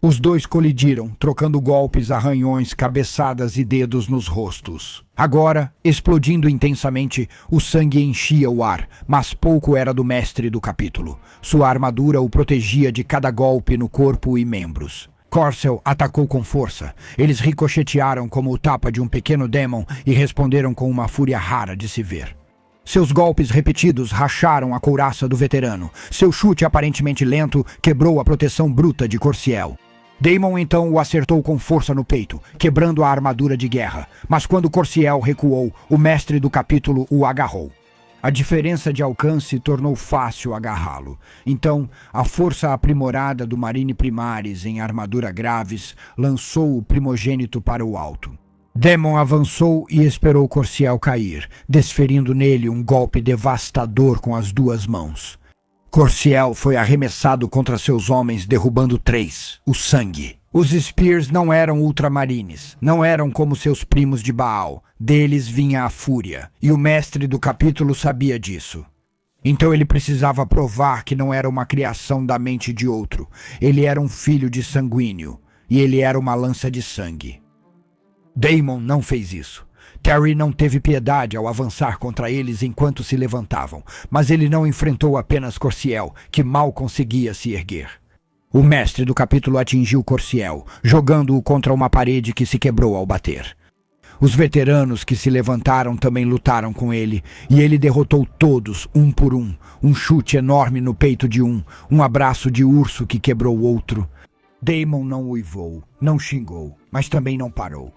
Os dois colidiram, trocando golpes, arranhões, cabeçadas e dedos nos rostos. Agora, explodindo intensamente, o sangue enchia o ar, mas pouco era do mestre do capítulo. Sua armadura o protegia de cada golpe no corpo e membros. Corcel atacou com força. Eles ricochetearam como o tapa de um pequeno demon e responderam com uma fúria rara de se ver. Seus golpes repetidos racharam a couraça do veterano. Seu chute aparentemente lento quebrou a proteção bruta de Corcel. Daemon então o acertou com força no peito, quebrando a armadura de guerra. Mas quando Corcel recuou, o mestre do capítulo o agarrou. A diferença de alcance tornou fácil agarrá-lo. Então, a força aprimorada do Marine Primaris em armadura graves lançou o primogênito para o alto. Daemon avançou e esperou Corcel cair, desferindo nele um golpe devastador com as duas mãos. Corcel foi arremessado contra seus homens, derrubando 3, o sangue. Os Spears não eram ultramarines, não eram como seus primos de Baal. Deles vinha a fúria, e o mestre do capítulo sabia disso. Então ele precisava provar que não era uma criação da mente de outro. Ele era um filho de sanguíneo, e ele era uma lança de sangue. Daemon não fez isso. Terry não teve piedade ao avançar contra eles enquanto se levantavam, mas ele não enfrentou apenas Corcel, que mal conseguia se erguer. O mestre do capítulo atingiu Corcel, jogando-o contra uma parede que se quebrou ao bater. Os veteranos que se levantaram também lutaram com ele, e ele derrotou todos, um por um chute enorme no peito de um abraço de urso que quebrou outro. Daemon não uivou, não xingou, mas também não parou.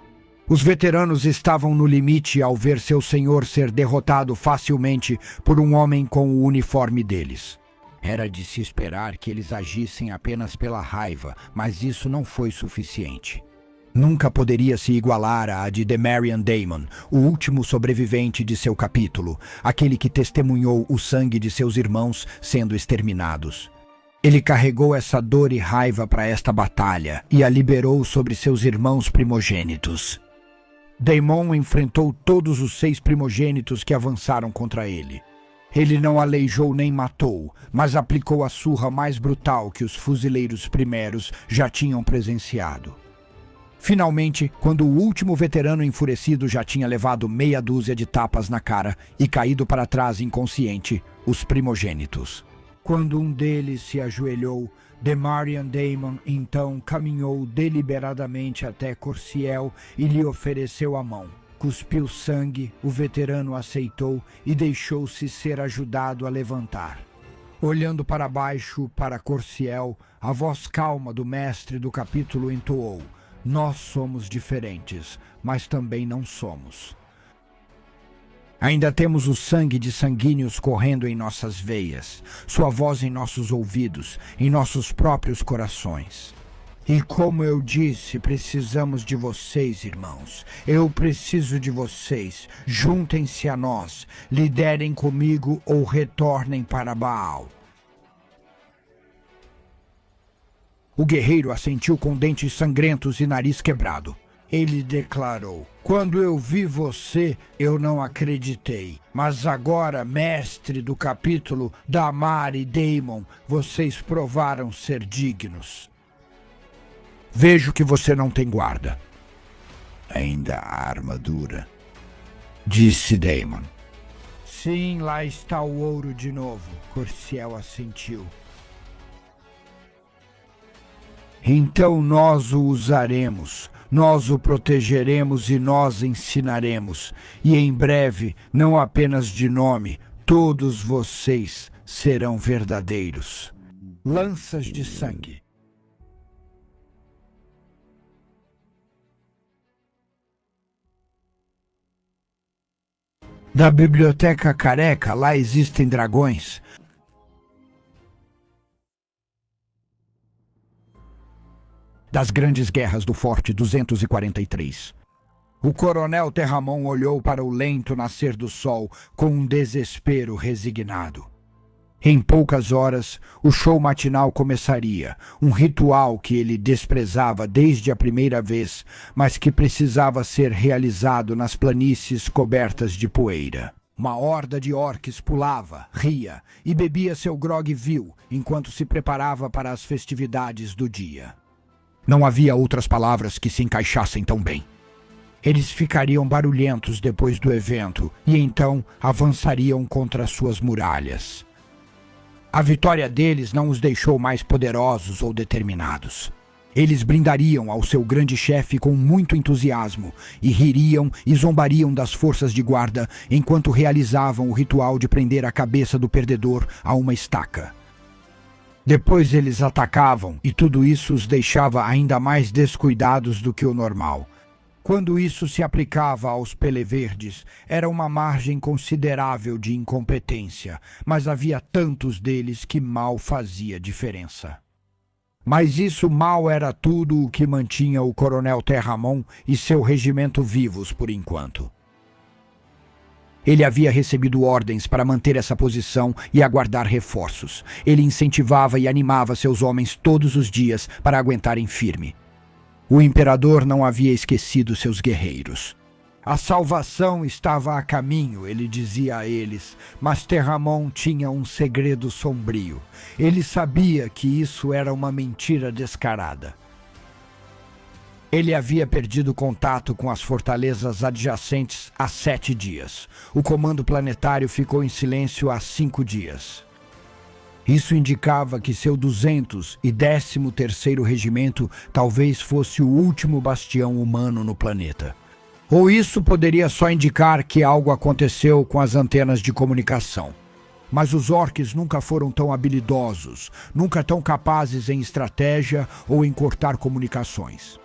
Os veteranos estavam no limite ao ver seu senhor ser derrotado facilmente por um homem com o uniforme deles. Era de se esperar que eles agissem apenas pela raiva, mas isso não foi suficiente. Nunca poderia se igualar à de Demarion Daemon, o último sobrevivente de seu capítulo, aquele que testemunhou o sangue de seus irmãos sendo exterminados. Ele carregou essa dor e raiva para esta batalha e a liberou sobre seus irmãos primogênitos. Daemon enfrentou todos os 6 primogênitos que avançaram contra ele. Ele não aleijou nem matou, mas aplicou a surra mais brutal que os fuzileiros primeiros já tinham presenciado. Finalmente, quando o último veterano enfurecido já tinha levado meia dúzia de tapas na cara e caído para trás inconsciente, os primogênitos. Quando um deles se ajoelhou, Demarion Daemon então caminhou deliberadamente até Corcel e lhe ofereceu a mão. Cuspiu sangue, o veterano aceitou e deixou-se ser ajudado a levantar. Olhando para baixo, para Corcel, a voz calma do mestre do capítulo entoou: "Nós somos diferentes, mas também não somos. Ainda temos o sangue de sanguíneos correndo em nossas veias, sua voz em nossos ouvidos, em nossos próprios corações. E como eu disse, precisamos de vocês, irmãos. Eu preciso de vocês. Juntem-se a nós, liderem comigo ou retornem para Baal." O guerreiro assentiu com dentes sangrentos e nariz quebrado. Ele declarou: "Quando eu vi você, eu não acreditei. Mas agora, mestre do capítulo, Damar e Daemon, vocês provaram ser dignos. Vejo que você não tem guarda." Ainda há armadura, disse Daemon. Sim, lá está o ouro de novo, Corciel assentiu. Então nós o usaremos, nós o protegeremos e nós ensinaremos. E em breve, não apenas de nome, todos vocês serão verdadeiros. Lanças de sangue. Da Biblioteca Careca, lá existem dragões. Das grandes guerras do Forte 243. O coronel Terramon olhou para o lento nascer do sol com um desespero resignado. Em poucas horas, o show matinal começaria, um ritual que ele desprezava desde a primeira vez, mas que precisava ser realizado nas planícies cobertas de poeira. Uma horda de orques pulava, ria e bebia seu grogue vil enquanto se preparava para as festividades do dia. Não havia outras palavras que se encaixassem tão bem. Eles ficariam barulhentos depois do evento e então avançariam contra suas muralhas. A vitória deles não os deixou mais poderosos ou determinados. Eles brindariam ao seu grande chefe com muito entusiasmo e ririam e zombariam das forças de guarda enquanto realizavam o ritual de prender a cabeça do perdedor a uma estaca. Depois eles atacavam e tudo isso os deixava ainda mais descuidados do que o normal. Quando isso se aplicava aos peleverdes, era uma margem considerável de incompetência, mas havia tantos deles que mal fazia diferença. Mas isso mal era tudo o que mantinha o coronel Terramon e seu regimento vivos por enquanto. Ele havia recebido ordens para manter essa posição e aguardar reforços. Ele incentivava e animava seus homens todos os dias para aguentarem firme. O imperador não havia esquecido seus guerreiros. A salvação estava a caminho, ele dizia a eles, mas Terramon tinha um segredo sombrio. Ele sabia que isso era uma mentira descarada. Ele havia perdido contato com as fortalezas adjacentes há 7 dias. O comando planetário ficou em silêncio há 5 dias. Isso indicava que seu 213º Regimento talvez fosse o último bastião humano no planeta. Ou isso poderia só indicar que algo aconteceu com as antenas de comunicação. Mas os orques nunca foram tão habilidosos, nunca tão capazes em estratégia ou em cortar comunicações.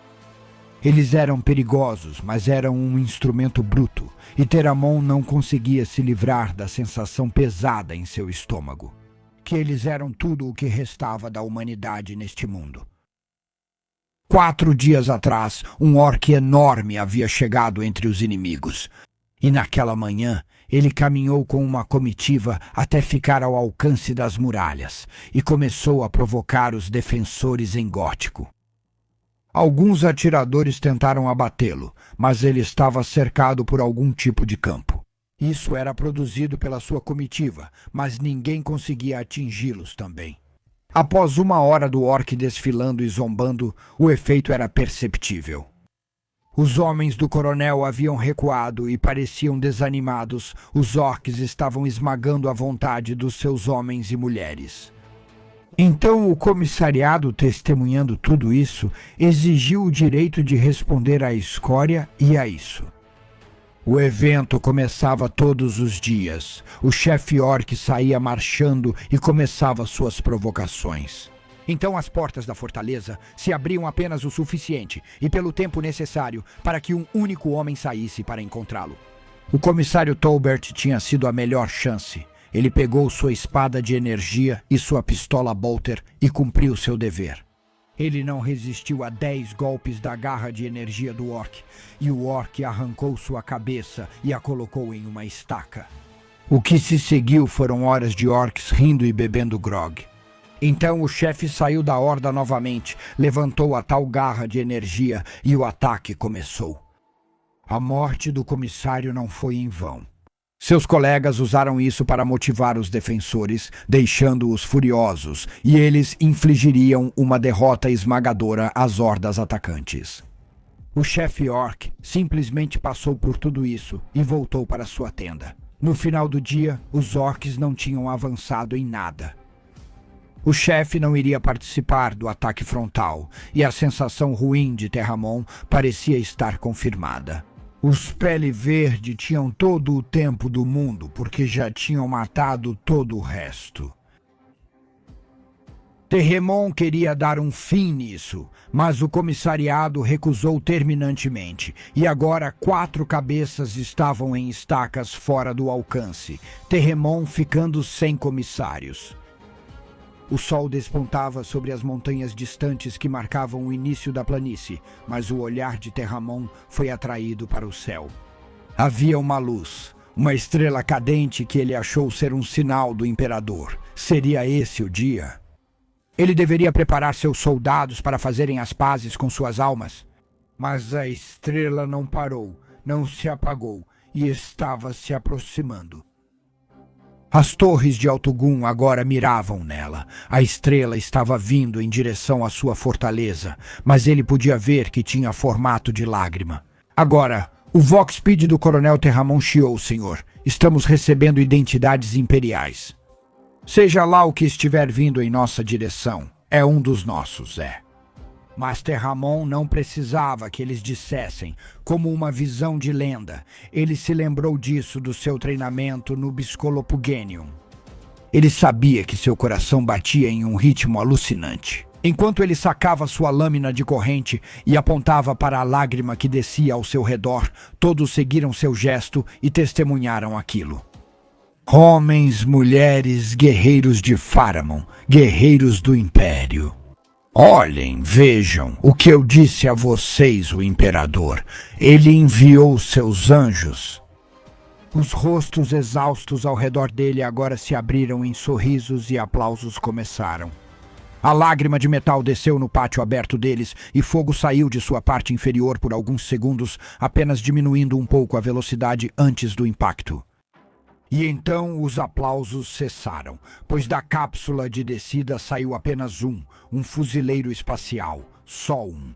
Eles eram perigosos, mas eram um instrumento bruto, e Terramon não conseguia se livrar da sensação pesada em seu estômago. Que eles eram tudo o que restava da humanidade neste mundo. 4 dias atrás, um orque enorme havia chegado entre os inimigos. E naquela manhã, ele caminhou com uma comitiva até ficar ao alcance das muralhas e começou a provocar os defensores em gótico. Alguns atiradores tentaram abatê-lo, mas ele estava cercado por algum tipo de campo. Isso era produzido pela sua comitiva, mas ninguém conseguia atingi-los também. Após 1 hora do orque desfilando e zombando, o efeito era perceptível. Os homens do coronel haviam recuado e pareciam desanimados. Os orques estavam esmagando a vontade dos seus homens e mulheres. Então o comissariado, testemunhando tudo isso, exigiu o direito de responder à escória e a isso. O evento começava todos os dias. O chefe orc saía marchando e começava suas provocações. Então as portas da fortaleza se abriam apenas o suficiente e pelo tempo necessário para que um único homem saísse para encontrá-lo. O comissário Tolbert tinha sido a melhor chance. Ele pegou sua espada de energia e sua pistola Bolter e cumpriu seu dever. Ele não resistiu a 10 golpes da garra de energia do orc, e o orc arrancou sua cabeça e a colocou em uma estaca. O que se seguiu foram horas de orcs rindo e bebendo grog. Então o chefe saiu da horda novamente, levantou a tal garra de energia e o ataque começou. A morte do comissário não foi em vão. Seus colegas usaram isso para motivar os defensores, deixando-os furiosos, e eles infligiriam uma derrota esmagadora às hordas atacantes. O chefe orc simplesmente passou por tudo isso e voltou para sua tenda. No final do dia, os orcs não tinham avançado em nada. O chefe não iria participar do ataque frontal, e a sensação ruim de Terramon parecia estar confirmada. Os Pele Verde tinham todo o tempo do mundo, porque já tinham matado todo o resto. Terramon queria dar um fim nisso, mas o comissariado recusou terminantemente, e agora 4 cabeças estavam em estacas fora do alcance, Terramon ficando sem comissários. O sol despontava sobre as montanhas distantes que marcavam o início da planície, mas o olhar de Terramon foi atraído para o céu. Havia uma luz, uma estrela cadente que ele achou ser um sinal do imperador. Seria esse o dia? Ele deveria preparar seus soldados para fazerem as pazes com suas almas. Mas a estrela não parou, não se apagou e estava se aproximando. As torres de Altugum agora miravam nela. A estrela estava vindo em direção à sua fortaleza, mas ele podia ver que tinha formato de lágrima. Agora, o Vox-Speed do Coronel Terramon chiou, senhor. Estamos recebendo identidades imperiais. Seja lá o que estiver vindo em nossa direção, é um dos nossos, é. Mas Terramon não precisava que eles dissessem, como uma visão de lenda. Ele se lembrou disso do seu treinamento no Biscolopugenium. Ele sabia que seu coração batia em um ritmo alucinante. Enquanto ele sacava sua lâmina de corrente e apontava para a lágrima que descia ao seu redor, todos seguiram seu gesto e testemunharam aquilo. Homens, mulheres, guerreiros de Faramon, guerreiros do Império. Olhem, vejam, o que eu disse a vocês, o Imperador. Ele enviou seus anjos. Os rostos exaustos ao redor dele agora se abriram em sorrisos e aplausos começaram. A lágrima de metal desceu no pátio aberto deles e fogo saiu de sua parte inferior por alguns segundos, apenas diminuindo um pouco a velocidade antes do impacto. E então os aplausos cessaram, pois da cápsula de descida saiu apenas um fuzileiro espacial, só um.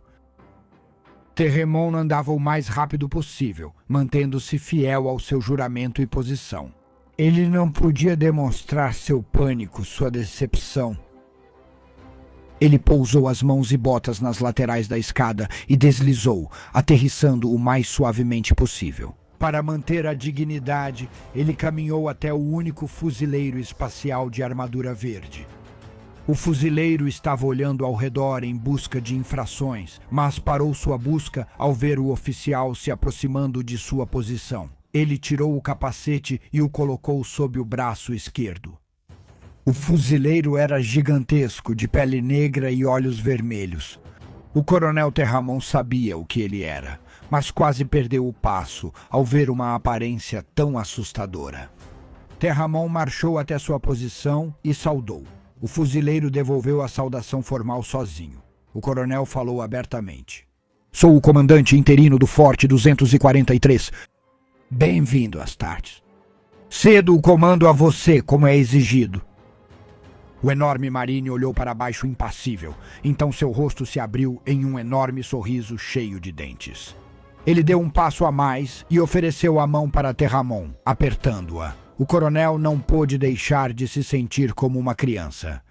Terramon andava o mais rápido possível, mantendo-se fiel ao seu juramento e posição. Ele não podia demonstrar seu pânico, sua decepção. Ele pousou as mãos e botas nas laterais da escada e deslizou, aterrissando o mais suavemente possível. Para manter a dignidade, ele caminhou até o único fuzileiro espacial de armadura verde. O fuzileiro estava olhando ao redor em busca de infrações, mas parou sua busca ao ver o oficial se aproximando de sua posição. Ele tirou o capacete e o colocou sob o braço esquerdo. O fuzileiro era gigantesco, de pele negra e olhos vermelhos. O coronel Terramon sabia o que ele era, mas quase perdeu o passo ao ver uma aparência tão assustadora. Terramon marchou até sua posição e saudou. O fuzileiro devolveu a saudação formal sozinho. O coronel falou abertamente. Sou o comandante interino do Forte 243. Bem-vindo, Astartes. Cedo o comando a você, como é exigido. O enorme Marine olhou para baixo impassível. Então seu rosto se abriu em um enorme sorriso cheio de dentes. Ele deu um passo a mais e ofereceu a mão para Terramon, apertando-a. O coronel não pôde deixar de se sentir como uma criança.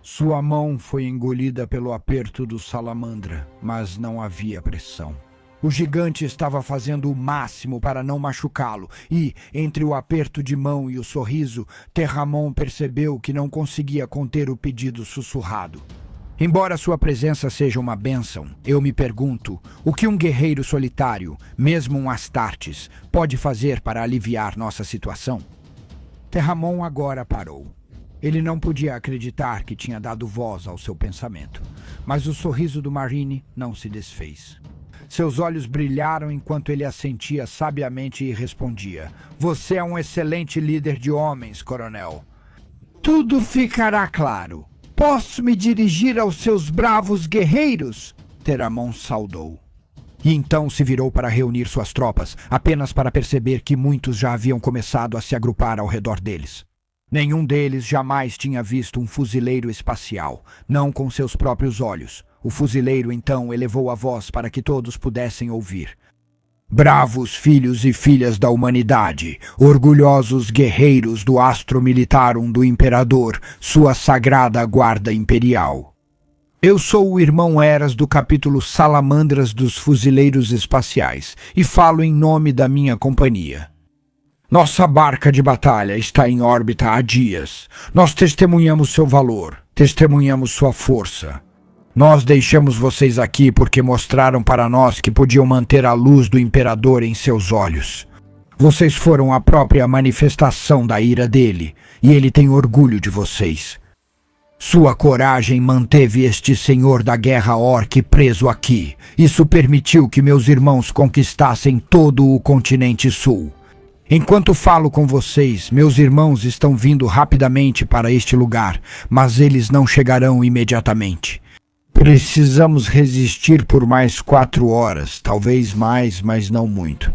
Sua mão foi engolida pelo aperto do salamandra, mas não havia pressão. O gigante estava fazendo o máximo para não machucá-lo e, entre o aperto de mão e o sorriso, Terramon percebeu que não conseguia conter o pedido sussurrado. Embora sua presença seja uma bênção, eu me pergunto, o que um guerreiro solitário, mesmo um Astartes, pode fazer para aliviar nossa situação? Terramon agora parou. Ele não podia acreditar que tinha dado voz ao seu pensamento, mas o sorriso do Marine não se desfez. Seus olhos brilharam enquanto ele assentia sabiamente e respondia. Você é um excelente líder de homens, coronel. Tudo ficará claro. Posso me dirigir aos seus bravos guerreiros? Terramon saudou. E então se virou para reunir suas tropas, apenas para perceber que muitos já haviam começado a se agrupar ao redor deles. Nenhum deles jamais tinha visto um fuzileiro espacial, não com seus próprios olhos. O fuzileiro então elevou a voz para que todos pudessem ouvir. Bravos filhos e filhas da humanidade, orgulhosos guerreiros do Astro Militarum do Imperador, sua sagrada guarda imperial. Eu sou o irmão Eras do capítulo Salamandras dos Fuzileiros Espaciais e falo em nome da minha companhia. Nossa barca de batalha está em órbita há dias. Nós testemunhamos seu valor, testemunhamos sua força. Nós deixamos vocês aqui porque mostraram para nós que podiam manter a luz do Imperador em seus olhos. Vocês foram a própria manifestação da ira dele, e ele tem orgulho de vocês. Sua coragem manteve este senhor da guerra orc preso aqui. Isso permitiu que meus irmãos conquistassem todo o continente sul. Enquanto falo com vocês, meus irmãos estão vindo rapidamente para este lugar, mas eles não chegarão imediatamente. Precisamos resistir por mais 4 horas, talvez mais, mas não muito.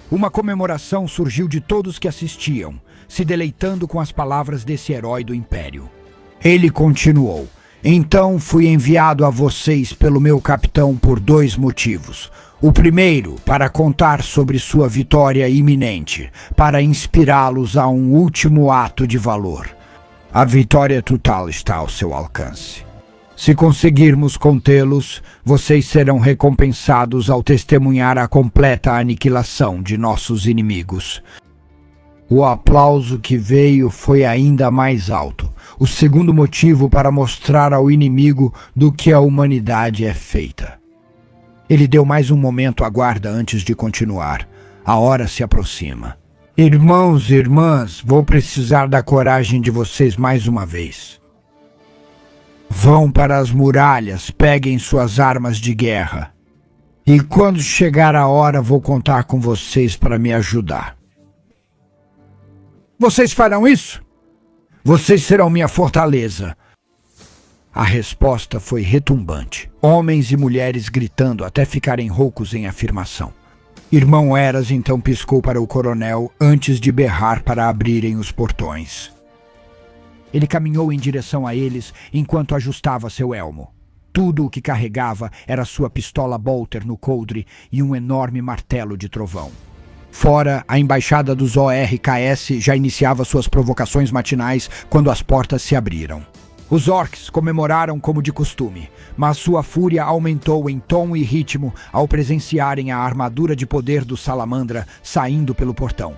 Uma comemoração surgiu de todos que assistiam, se deleitando com as palavras desse herói do Império. Ele continuou: então fui enviado a vocês pelo meu capitão por 2 motivos. O primeiro, para contar sobre sua vitória iminente, para inspirá-los a um último ato de valor. A vitória total está ao seu alcance. Se conseguirmos contê-los, vocês serão recompensados ao testemunhar a completa aniquilação de nossos inimigos. O aplauso que veio foi ainda mais alto. O segundo motivo para mostrar ao inimigo do que a humanidade é feita. Ele deu mais um momento à guarda antes de continuar. A hora se aproxima. Irmãos e irmãs, vou precisar da coragem de vocês mais uma vez. Vão para as muralhas, peguem suas armas de guerra. E quando chegar a hora, vou contar com vocês para me ajudar. Vocês farão isso? Vocês serão minha fortaleza. A resposta foi retumbante. Homens e mulheres gritando até ficarem roucos em afirmação. Irmão Eras então piscou para o coronel antes de berrar para abrirem os portões. Ele caminhou em direção a eles enquanto ajustava seu elmo. Tudo o que carregava era sua pistola Bolter no coldre e um enorme martelo de trovão. Fora, a embaixada dos ORKS já iniciava suas provocações matinais quando as portas se abriram. Os orcs comemoraram como de costume, mas sua fúria aumentou em tom e ritmo ao presenciarem a armadura de poder do Salamandra saindo pelo portão.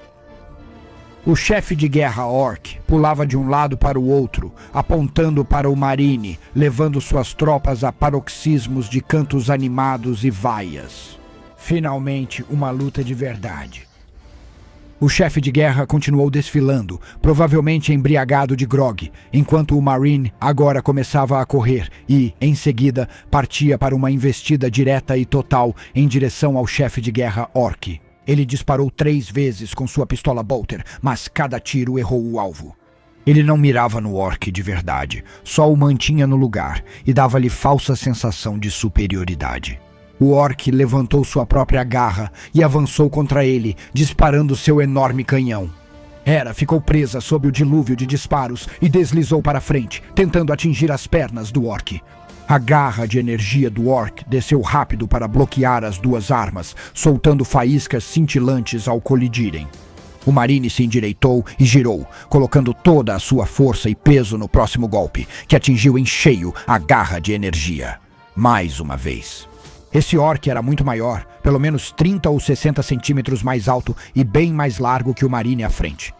O chefe de guerra orc pulava de um lado para o outro, apontando para o Marine, levando suas tropas a paroxismos de cantos animados e vaias. Finalmente, uma luta de verdade. O chefe de guerra continuou desfilando, provavelmente embriagado de grog, enquanto o Marine agora começava a correr e, em seguida, partia para uma investida direta e total em direção ao chefe de guerra orc. Ele disparou 3 vezes com sua pistola Bolter, mas cada tiro errou o alvo. Ele não mirava no orc de verdade, só o mantinha no lugar e dava-lhe falsa sensação de superioridade. O orc levantou sua própria garra e avançou contra ele, disparando seu enorme canhão. Hera ficou presa sob o dilúvio de disparos e deslizou para frente, tentando atingir as pernas do orc. A garra de energia do orc desceu rápido para bloquear as 2 armas, soltando faíscas cintilantes ao colidirem. O Marine se endireitou e girou, colocando toda a sua força e peso no próximo golpe, que atingiu em cheio a garra de energia. Mais uma vez. Esse orc era muito maior, pelo menos 30 ou 60 centímetros mais alto e bem mais largo que o Marine à frente.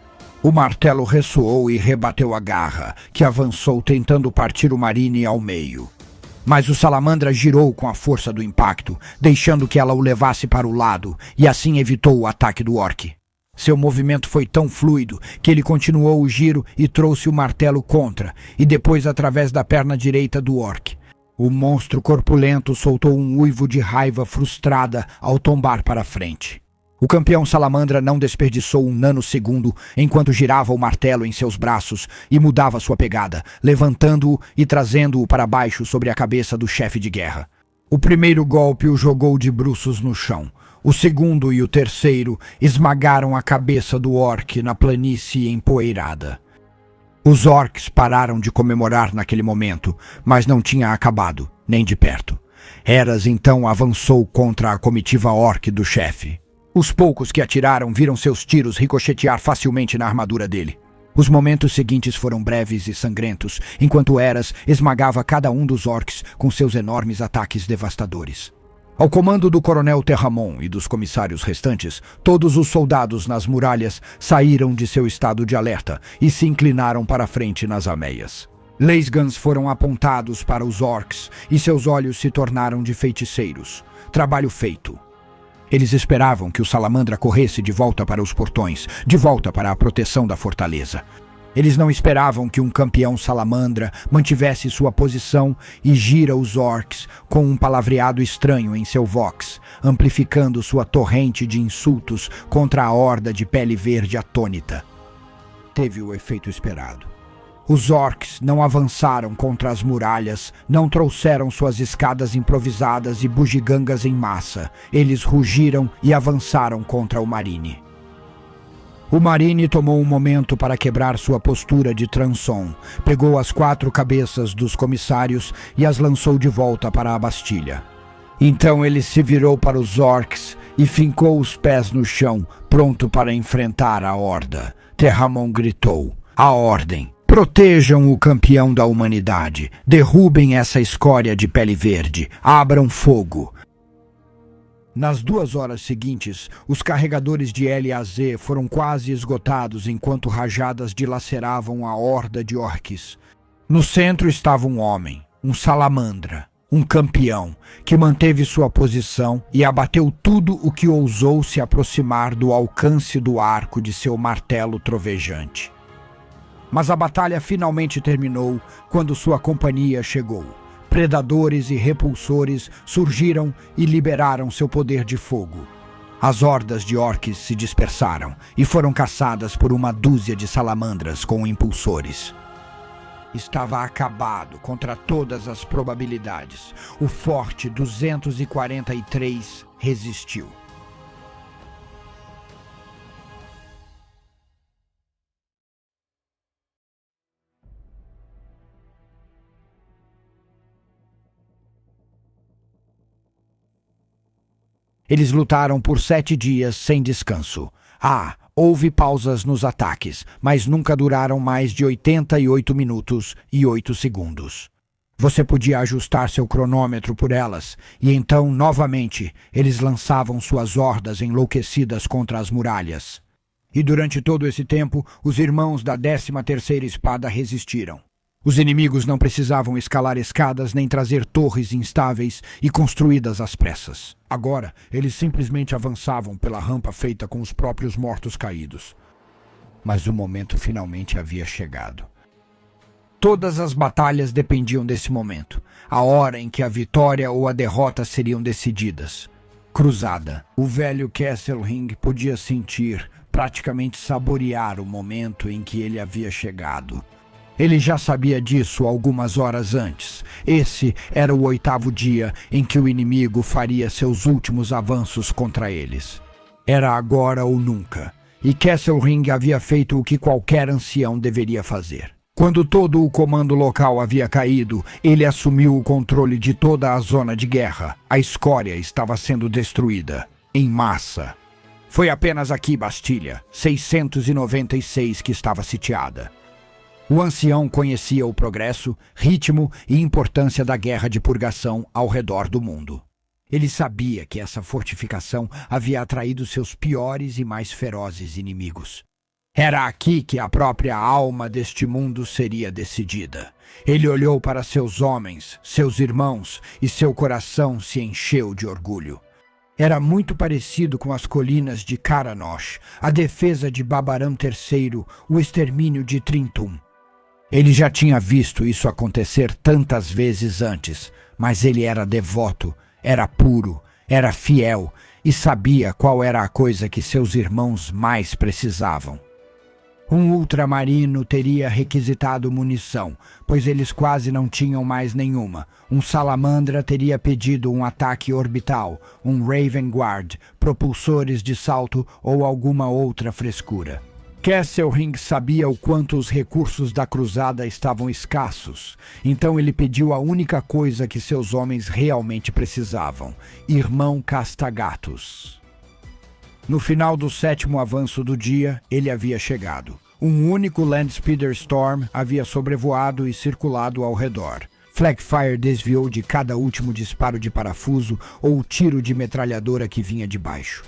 O martelo ressoou e rebateu a garra, que avançou tentando partir o Marine ao meio. Mas o Salamandra girou com a força do impacto, deixando que ela o levasse para o lado, e assim evitou o ataque do orc. Seu movimento foi tão fluido que ele continuou o giro e trouxe o martelo contra, e depois através da perna direita do orc. O monstro corpulento soltou um uivo de raiva frustrada ao tombar para frente. O campeão Salamandra não desperdiçou um nanosegundo enquanto girava o martelo em seus braços e mudava sua pegada, levantando-o e trazendo-o para baixo sobre a cabeça do chefe de guerra. O primeiro golpe o jogou de bruços no chão. O segundo e o terceiro esmagaram a cabeça do orc na planície empoeirada. Os orcs pararam de comemorar naquele momento, mas não tinha acabado, nem de perto. Eras então avançou contra a comitiva orc do chefe. Os poucos que atiraram viram seus tiros ricochetear facilmente na armadura dele. Os momentos seguintes foram breves e sangrentos, enquanto Eras esmagava cada um dos orcs com seus enormes ataques devastadores. Ao comando do coronel Terramon e dos comissários restantes, todos os soldados nas muralhas saíram de seu estado de alerta e se inclinaram para a frente nas ameias. Lasguns foram apontados para os orcs e seus olhos se tornaram de feiticeiros. Trabalho feito. Eles esperavam que o Salamandra corresse de volta para os portões, de volta para a proteção da fortaleza. Eles não esperavam que um campeão Salamandra mantivesse sua posição e gira os orcs com um palavreado estranho em seu vox, amplificando sua torrente de insultos contra a horda de pele verde atônita. Teve o efeito esperado. Os orcs não avançaram contra as muralhas, não trouxeram suas escadas improvisadas e bugigangas em massa. Eles rugiram e avançaram contra o Marine. O Marine tomou um momento para quebrar sua postura de Transon, pegou as 4 cabeças dos comissários e as lançou de volta para a Bastilha. Então ele se virou para os orcs e fincou os pés no chão, pronto para enfrentar a horda. Terramon gritou: "A ordem! Protejam o campeão da humanidade! Derrubem essa escória de pele verde! Abram fogo!" Nas 2 horas seguintes, os carregadores de LAZ foram quase esgotados enquanto rajadas dilaceravam a horda de orques. No centro estava um homem, um salamandra, um campeão, que manteve sua posição e abateu tudo o que ousou se aproximar do alcance do arco de seu martelo trovejante. Mas a batalha finalmente terminou quando sua companhia chegou. Predadores e repulsores surgiram e liberaram seu poder de fogo. As hordas de orques se dispersaram e foram caçadas por uma dúzia de salamandras com impulsores. Estava acabado contra todas as probabilidades. O Forte 243 resistiu. Eles lutaram por 7 dias sem descanso. Houve pausas nos ataques, mas nunca duraram mais de 88 minutos e 8 segundos. Você podia ajustar seu cronômetro por elas, e então, novamente, eles lançavam suas hordas enlouquecidas contra as muralhas. E durante todo esse tempo, os irmãos da 13ª Espada resistiram. Os inimigos não precisavam escalar escadas nem trazer torres instáveis e construídas às pressas. Agora, eles simplesmente avançavam pela rampa feita com os próprios mortos caídos. Mas o momento finalmente havia chegado. Todas as batalhas dependiam desse momento, a hora em que a vitória ou a derrota seriam decididas. Cruzada. O velho Kesselring podia sentir, praticamente saborear o momento em que ele havia chegado. Ele já sabia disso algumas horas antes. Esse era o 8º dia em que o inimigo faria seus últimos avanços contra eles. Era agora ou nunca, e Kesselring havia feito o que qualquer ancião deveria fazer. Quando todo o comando local havia caído, ele assumiu o controle de toda a zona de guerra. A escória estava sendo destruída, em massa. Foi apenas aqui Bastilha, 696, que estava sitiada. O ancião conhecia o progresso, ritmo e importância da guerra de purgação ao redor do mundo. Ele sabia que essa fortificação havia atraído seus piores e mais ferozes inimigos. Era aqui que a própria alma deste mundo seria decidida. Ele olhou para seus homens, seus irmãos, e seu coração se encheu de orgulho. Era muito parecido com as colinas de Karanosh, a defesa de Babaram III, o extermínio de Trintum. Ele já tinha visto isso acontecer tantas vezes antes, mas ele era devoto, era puro, era fiel e sabia qual era a coisa que seus irmãos mais precisavam. Um ultramarino teria requisitado munição, pois eles quase não tinham mais nenhuma. Um salamandra teria pedido um ataque orbital, um Raven Guard, propulsores de salto ou alguma outra frescura. Kesselring sabia o quanto os recursos da cruzada estavam escassos, então ele pediu a única coisa que seus homens realmente precisavam: Irmão Castagatos. No final do 7º avanço do dia, ele havia chegado. Um único Landspeeder Storm havia sobrevoado e circulado ao redor. Flagfire desviou de cada último disparo de parafuso ou tiro de metralhadora que vinha de baixo.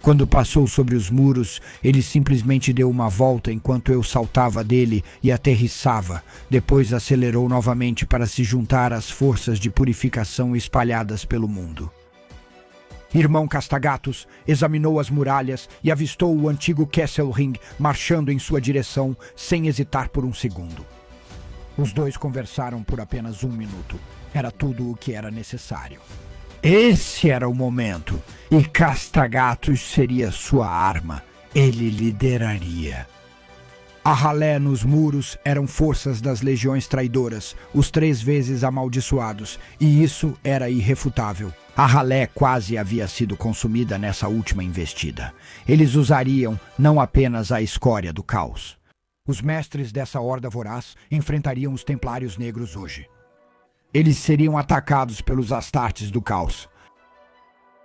Quando passou sobre os muros, ele simplesmente deu uma volta enquanto eu saltava dele e aterrissava. Depois acelerou novamente para se juntar às forças de purificação espalhadas pelo mundo. Irmão Castagatos examinou as muralhas e avistou o antigo Kesselring marchando em sua direção sem hesitar por um segundo. Os dois conversaram por apenas 1 minuto. Era tudo o que era necessário. Esse era o momento, e Castagatos seria sua arma. Ele lideraria. A ralé nos muros eram forças das legiões traidoras, os 3 vezes amaldiçoados, e isso era irrefutável. A ralé quase havia sido consumida nessa última investida. Eles usariam não apenas a escória do caos. Os mestres dessa horda voraz enfrentariam os Templários Negros hoje. Eles seriam atacados pelos Astartes do caos.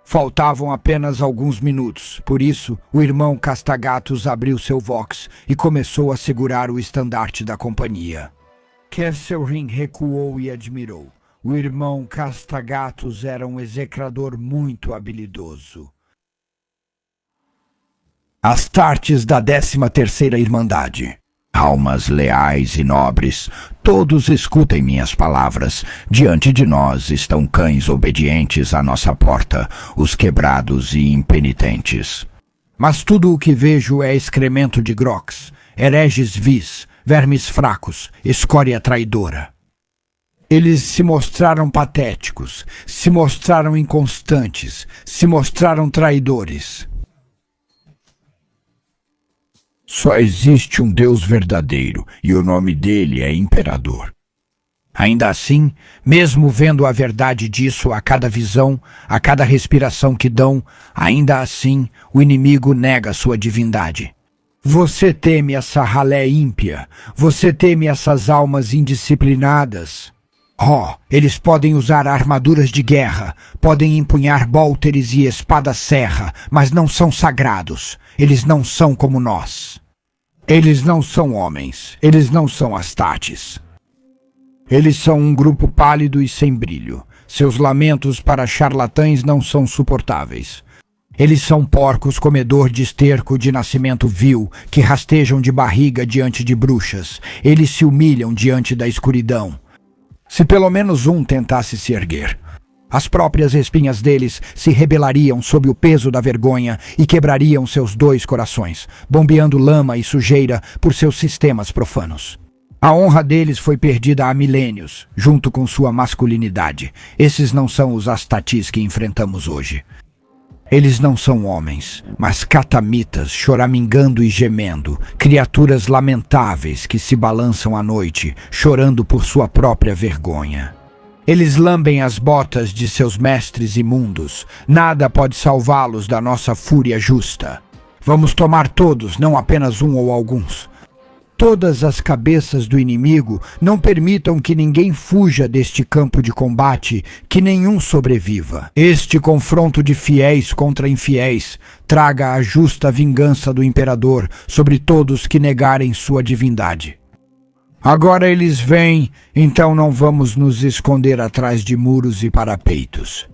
Faltavam apenas alguns minutos, por isso o irmão Castagatos abriu seu Vox e começou a segurar o estandarte da companhia. Kesselring recuou e admirou. O irmão Castagatos era um execrador muito habilidoso. Astartes da 13ª Irmandade. Almas leais e nobres, todos escutem minhas palavras. Diante de nós estão cães obedientes à nossa porta, os quebrados e impenitentes. Mas tudo o que vejo é excremento de grox, hereges vis, vermes fracos, escória traidora. Eles se mostraram patéticos, se mostraram inconstantes, se mostraram traidores. Só existe um Deus verdadeiro, e o nome dele é Imperador. Ainda assim, mesmo vendo a verdade disso a cada visão, a cada respiração que dão, ainda assim o inimigo nega sua divindade. Você teme essa ralé ímpia, você teme essas almas indisciplinadas. Eles podem usar armaduras de guerra, podem empunhar bólteres e espada serra, mas não são sagrados. Eles não são como nós. Eles não são homens, eles não são Astartes. Eles são um grupo pálido e sem brilho. Seus lamentos para charlatães não são suportáveis. Eles são porcos comedor de esterco de nascimento vil, que rastejam de barriga diante de bruxas. Eles se humilham diante da escuridão. Se pelo menos um tentasse se erguer, as próprias espinhas deles se rebelariam sob o peso da vergonha e quebrariam seus 2 corações, bombeando lama e sujeira por seus sistemas profanos. A honra deles foi perdida há milênios, junto com sua masculinidade. Esses não são os Astatis que enfrentamos hoje. Eles não são homens, mas catamitas choramingando e gemendo, criaturas lamentáveis que se balançam à noite, chorando por sua própria vergonha. Eles lambem as botas de seus mestres imundos. Nada pode salvá-los da nossa fúria justa. Vamos tomar todos, não apenas um ou alguns. Todas as cabeças do inimigo, não permitam que ninguém fuja deste campo de combate, que nenhum sobreviva. Este confronto de fiéis contra infiéis traga a justa vingança do Imperador sobre todos que negarem sua divindade. Agora eles vêm, então não vamos nos esconder atrás de muros e parapeitos.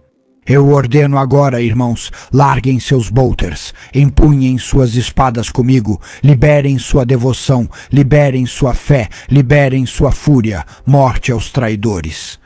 Eu ordeno agora, irmãos, larguem seus bolters, empunhem suas espadas comigo, liberem sua devoção, liberem sua fé, liberem sua fúria, morte aos traidores.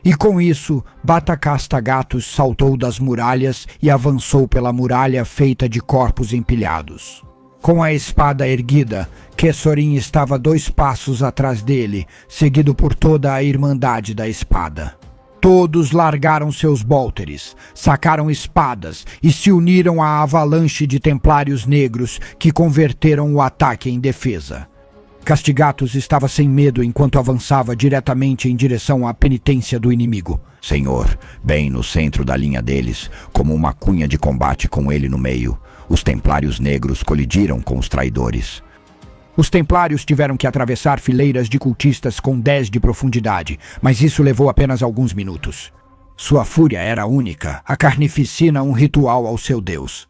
E com isso, Batacastagatos saltou das muralhas e avançou pela muralha feita de corpos empilhados. Com a espada erguida, Kessorin estava 2 passos atrás dele, seguido por toda a Irmandade da Espada. Todos largaram seus bolteres, sacaram espadas e se uniram à avalanche de templários negros que converteram o ataque em defesa. Castigatos estava sem medo enquanto avançava diretamente em direção à penitência do inimigo. Senhor, bem no centro da linha deles, como uma cunha de combate com ele no meio, os templários negros colidiram com os traidores. Os templários tiveram que atravessar fileiras de cultistas com 10 de profundidade, mas isso levou apenas alguns minutos. Sua fúria era única, a carnificina um ritual ao seu deus.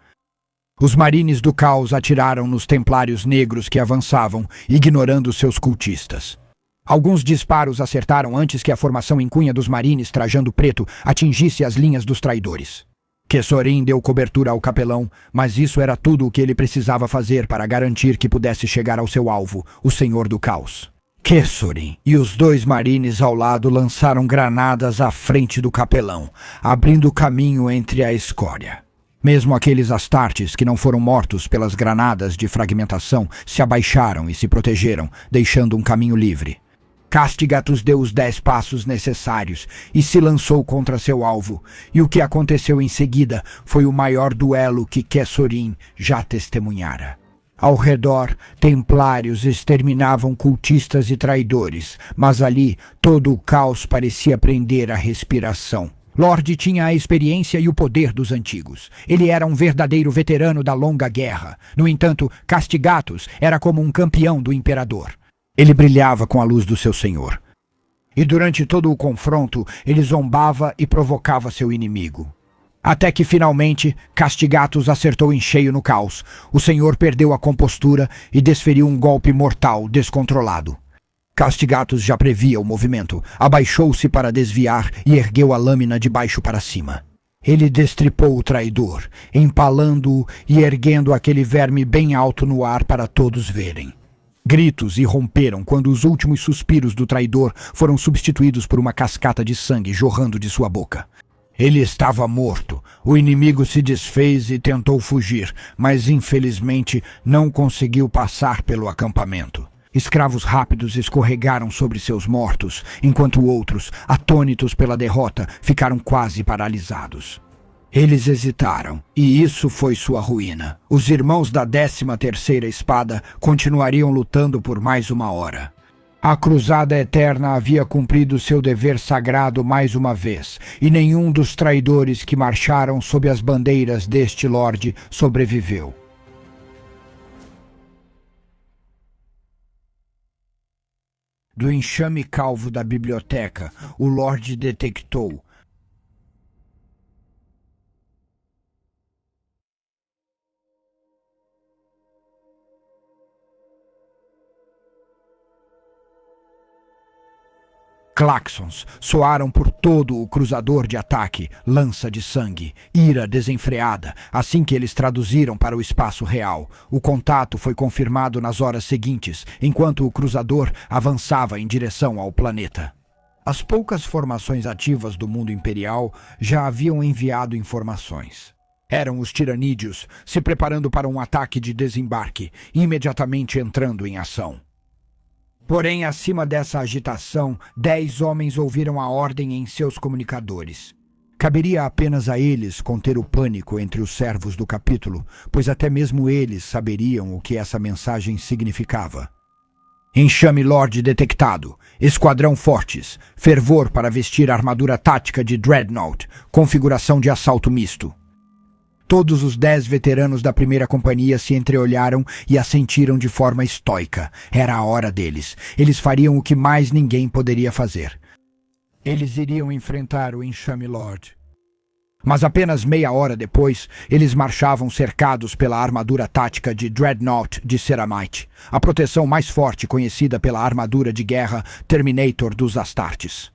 Os marines do caos atiraram nos templários negros que avançavam, ignorando seus cultistas. Alguns disparos acertaram antes que a formação em cunha dos marines trajando preto atingisse as linhas dos traidores. Kessorin deu cobertura ao capelão, mas isso era tudo o que ele precisava fazer para garantir que pudesse chegar ao seu alvo, o Senhor do Caos. Kessorin e os 2 marines ao lado lançaram granadas à frente do capelão, abrindo caminho entre a escória. Mesmo aqueles astartes que não foram mortos pelas granadas de fragmentação se abaixaram e se protegeram, deixando um caminho livre. Castigatos deu os 10 passos necessários e se lançou contra seu alvo, e o que aconteceu em seguida foi o maior duelo que Kessorin já testemunhara. Ao redor, templários exterminavam cultistas e traidores, mas ali todo o caos parecia prender a respiração. Lorde tinha a experiência e o poder dos antigos. Ele era um verdadeiro veterano da longa guerra. No entanto, Castigatos era como um campeão do imperador. Ele brilhava com a luz do seu senhor. E durante todo o confronto, ele zombava e provocava seu inimigo. Até que, finalmente, Castigatos acertou em cheio no caos. O senhor perdeu a compostura e desferiu um golpe mortal, descontrolado. Castigatos já previa o movimento, abaixou-se para desviar e ergueu a lâmina de baixo para cima. Ele destripou o traidor, empalando-o e erguendo aquele verme bem alto no ar para todos verem. Gritos irromperam quando os últimos suspiros do traidor foram substituídos por uma cascata de sangue jorrando de sua boca. Ele estava morto. O inimigo se desfez e tentou fugir, mas infelizmente não conseguiu passar pelo acampamento. Escravos rápidos escorregaram sobre seus mortos, enquanto outros, atônitos pela derrota, ficaram quase paralisados. Eles hesitaram, e isso foi sua ruína. Os irmãos da 13ª Espada continuariam lutando por mais uma hora. A Cruzada Eterna havia cumprido seu dever sagrado mais uma vez, e nenhum dos traidores que marcharam sob as bandeiras deste Lorde sobreviveu. Do enxame calvo da biblioteca, o Lorde detectou claxons soaram por todo o cruzador de ataque, lança de sangue, ira desenfreada, assim que eles traduziram para o espaço real. O contato foi confirmado nas horas seguintes, enquanto o cruzador avançava em direção ao planeta. As poucas formações ativas do mundo imperial já haviam enviado informações. Eram os tiranídeos se preparando para um ataque de desembarque, imediatamente entrando em ação. Porém, acima dessa agitação, 10 homens ouviram a ordem em seus comunicadores. Caberia apenas a eles conter o pânico entre os servos do capítulo, pois até mesmo eles saberiam o que essa mensagem significava. Enxame Lorde detectado. Esquadrão Fortes. Fervor para vestir a armadura tática de Dreadnought. Configuração de assalto misto. Todos os 10 veteranos da primeira companhia se entreolharam e assentiram de forma estoica. Era a hora deles. Eles fariam o que mais ninguém poderia fazer. Eles iriam enfrentar o Enxame Lord. Mas apenas meia hora depois, eles marchavam cercados pela armadura tática de Dreadnought de Ceramite, a proteção mais forte conhecida pela armadura de guerra Terminator dos Astartes.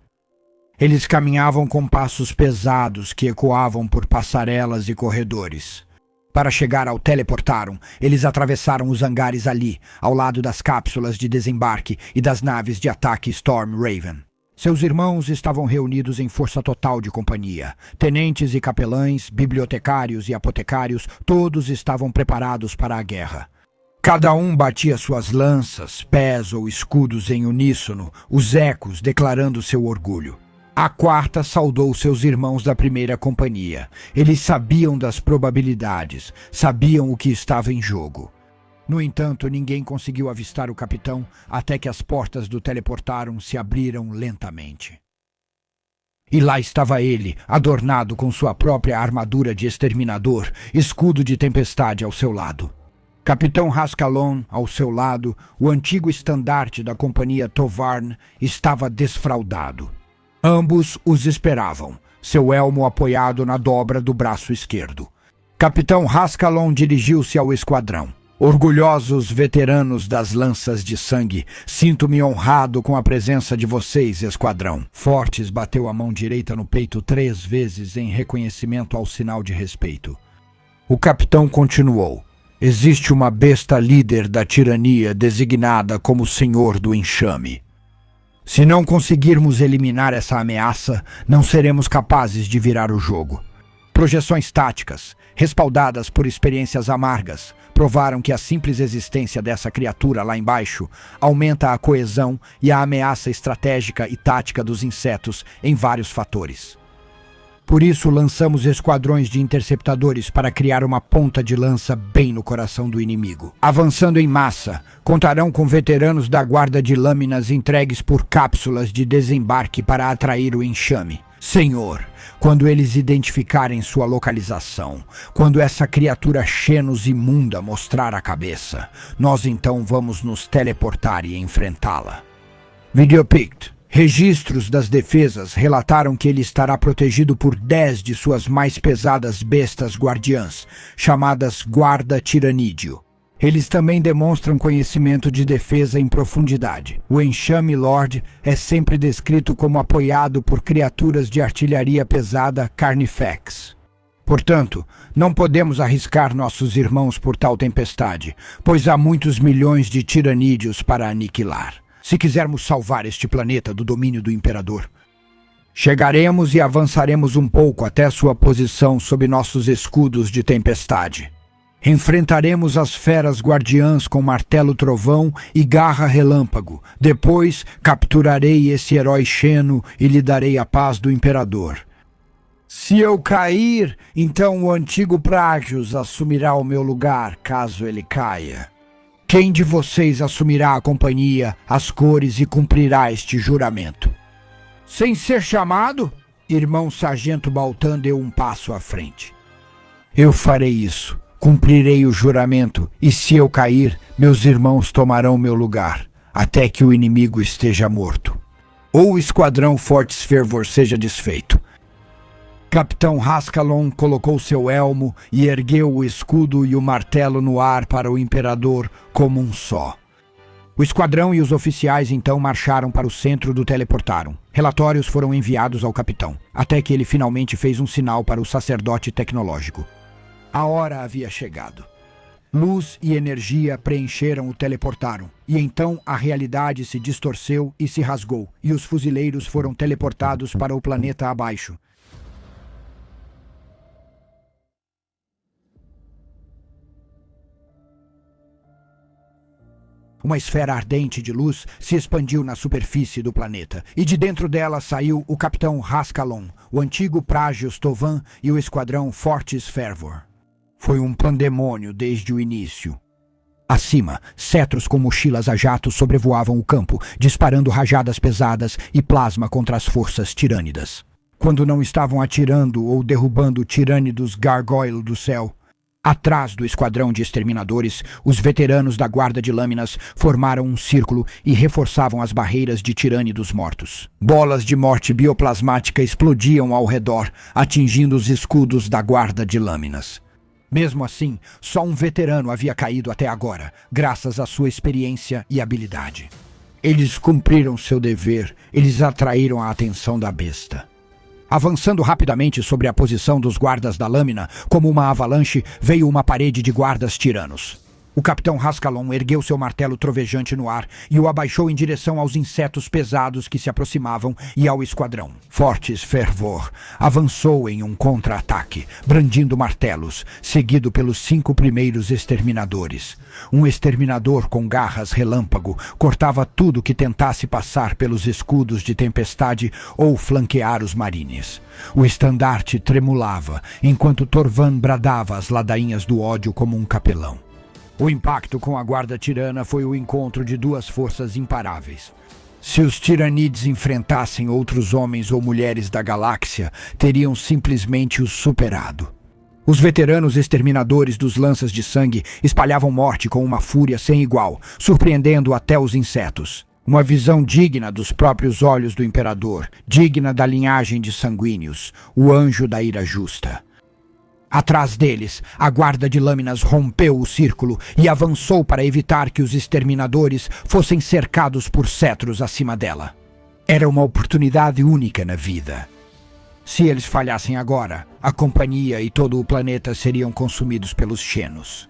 Eles caminhavam com passos pesados que ecoavam por passarelas e corredores. Para chegar ao teleportaram, eles atravessaram os hangares ali, ao lado das cápsulas de desembarque e das naves de ataque Storm Raven. Seus irmãos estavam reunidos em força total de companhia. Tenentes e capelães, bibliotecários e apotecários, todos estavam preparados para a guerra. Cada um batia suas lanças, pés ou escudos em uníssono, os ecos declarando seu orgulho. A quarta saudou seus irmãos da primeira companhia. Eles sabiam das probabilidades, sabiam o que estava em jogo. No entanto, ninguém conseguiu avistar o capitão até que as portas do teleportaram se abriram lentamente. E lá estava ele, adornado com sua própria armadura de exterminador, escudo de tempestade ao seu lado. Capitão Rascalon, ao seu lado, o antigo estandarte da companhia Tovarn, estava desfraldado. Ambos os esperavam, seu elmo apoiado na dobra do braço esquerdo. Capitão Rascalon dirigiu-se ao esquadrão. Orgulhosos veteranos das lanças de sangue, sinto-me honrado com a presença de vocês, esquadrão. Fortes bateu a mão direita no peito 3 vezes em reconhecimento ao sinal de respeito. O capitão continuou. Existe uma besta líder da tirania designada como Senhor do Enxame. Se não conseguirmos eliminar essa ameaça, não seremos capazes de virar o jogo. Projeções táticas, respaldadas por experiências amargas, provaram que a simples existência dessa criatura lá embaixo aumenta a coesão e a ameaça estratégica e tática dos insetos em vários fatores. Por isso, lançamos esquadrões de interceptadores para criar uma ponta de lança bem no coração do inimigo. Avançando em massa, contarão com veteranos da guarda de lâminas entregues por cápsulas de desembarque para atrair o enxame. Senhor, quando eles identificarem sua localização, quando essa criatura xenos imunda mostrar a cabeça, nós então vamos nos teleportar e enfrentá-la. Videopict. Registros das defesas relataram que ele estará protegido por 10 de suas mais pesadas bestas guardiãs, chamadas Guarda Tiranídeo. Eles também demonstram conhecimento de defesa em profundidade. O Enxame Lord é sempre descrito como apoiado por criaturas de artilharia pesada Carnifex. Portanto, não podemos arriscar nossos irmãos por tal tempestade, pois há muitos milhões de tiranídeos para aniquilar. Se quisermos salvar este planeta do domínio do Imperador, chegaremos e avançaremos um pouco até sua posição sob nossos escudos de tempestade. Enfrentaremos as feras guardiãs com martelo trovão e garra relâmpago. Depois, capturarei esse herói xeno e lhe darei a paz do Imperador. Se eu cair, então o antigo Pragius assumirá o meu lugar, caso ele caia. Quem de vocês assumirá a companhia, as cores e cumprirá este juramento? Sem ser chamado, irmão Sargento Baltan deu um passo à frente. Eu farei isso, cumprirei o juramento, e se eu cair, meus irmãos tomarão meu lugar, até que o inimigo esteja morto. Ou o esquadrão Fortes Fervor seja desfeito. Capitão Rascalon colocou seu elmo e ergueu o escudo e o martelo no ar para o Imperador como um só. O esquadrão e os oficiais então marcharam para o centro do teleportaram. Relatórios foram enviados ao capitão, até que ele finalmente fez um sinal para o sacerdote tecnológico. A hora havia chegado. Luz e energia preencheram o teleportaram, e então a realidade se distorceu e se rasgou, e os fuzileiros foram teleportados para o planeta abaixo. Uma esfera ardente de luz se expandiu na superfície do planeta, e de dentro dela saiu o capitão Rascalon, o antigo Pragius Tovan e o esquadrão Fortes Fervor. Foi um pandemônio desde o início. Acima, cetros com mochilas a jato sobrevoavam o campo, disparando rajadas pesadas e plasma contra as forças tirânidas. Quando não estavam atirando ou derrubando tirânidos gargoyle do céu, atrás do esquadrão de exterminadores, os veteranos da guarda de lâminas formaram um círculo e reforçavam as barreiras de tirânidos mortos. Bolas de morte bioplasmática explodiam ao redor, atingindo os escudos da guarda de lâminas. Mesmo assim, só um veterano havia caído até agora, graças à sua experiência e habilidade. Eles cumpriram seu dever, eles atraíram a atenção da besta. Avançando rapidamente sobre a posição dos guardas da lâmina, como uma avalanche, veio uma parede de guardas tiranos. O capitão Rascalon ergueu seu martelo trovejante no ar e o abaixou em direção aos insetos pesados que se aproximavam e ao esquadrão. Fortes Fervor avançou em um contra-ataque, brandindo martelos, seguido pelos 5 primeiros exterminadores. Um exterminador com garras relâmpago cortava tudo que tentasse passar pelos escudos de tempestade ou flanquear os marines. O estandarte tremulava, enquanto Torvan bradava as ladainhas do ódio como um capelão. O impacto com a guarda tirana foi o encontro de 2 forças imparáveis. Se os tiranides enfrentassem outros homens ou mulheres da galáxia, teriam simplesmente os superado. Os veteranos exterminadores dos lanças de sangue espalhavam morte com uma fúria sem igual, surpreendendo até os insetos. Uma visão digna dos próprios olhos do imperador, digna da linhagem de sanguíneos, o anjo da ira justa. Atrás deles, a guarda de lâminas rompeu o círculo e avançou para evitar que os exterminadores fossem cercados por cetros acima dela. Era uma oportunidade única na vida. Se eles falhassem agora, a companhia e todo o planeta seriam consumidos pelos Xenos.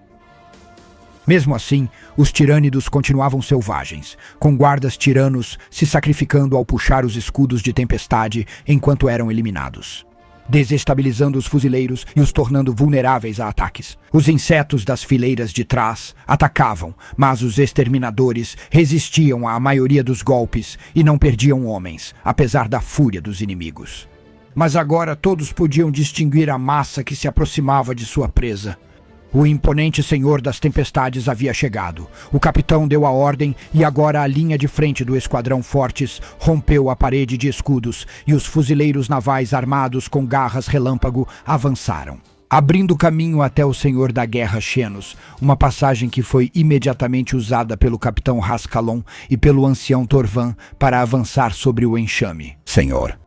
Mesmo assim, os tirânidos continuavam selvagens, com guardas tiranos se sacrificando ao puxar os escudos de tempestade enquanto eram eliminados, desestabilizando os fuzileiros e os tornando vulneráveis a ataques. Os insetos das fileiras de trás atacavam, mas os exterminadores resistiam à maioria dos golpes e não perdiam homens, apesar da fúria dos inimigos. Mas agora todos podiam distinguir a massa que se aproximava de sua presa. O imponente Senhor das Tempestades havia chegado. O capitão deu a ordem e agora a linha de frente do esquadrão Fortes rompeu a parede de escudos e os fuzileiros navais armados com garras relâmpago avançaram, abrindo caminho até o Senhor da Guerra Xenos, uma passagem que foi imediatamente usada pelo capitão Rascalon e pelo ancião Torvan para avançar sobre o enxame. Senhor,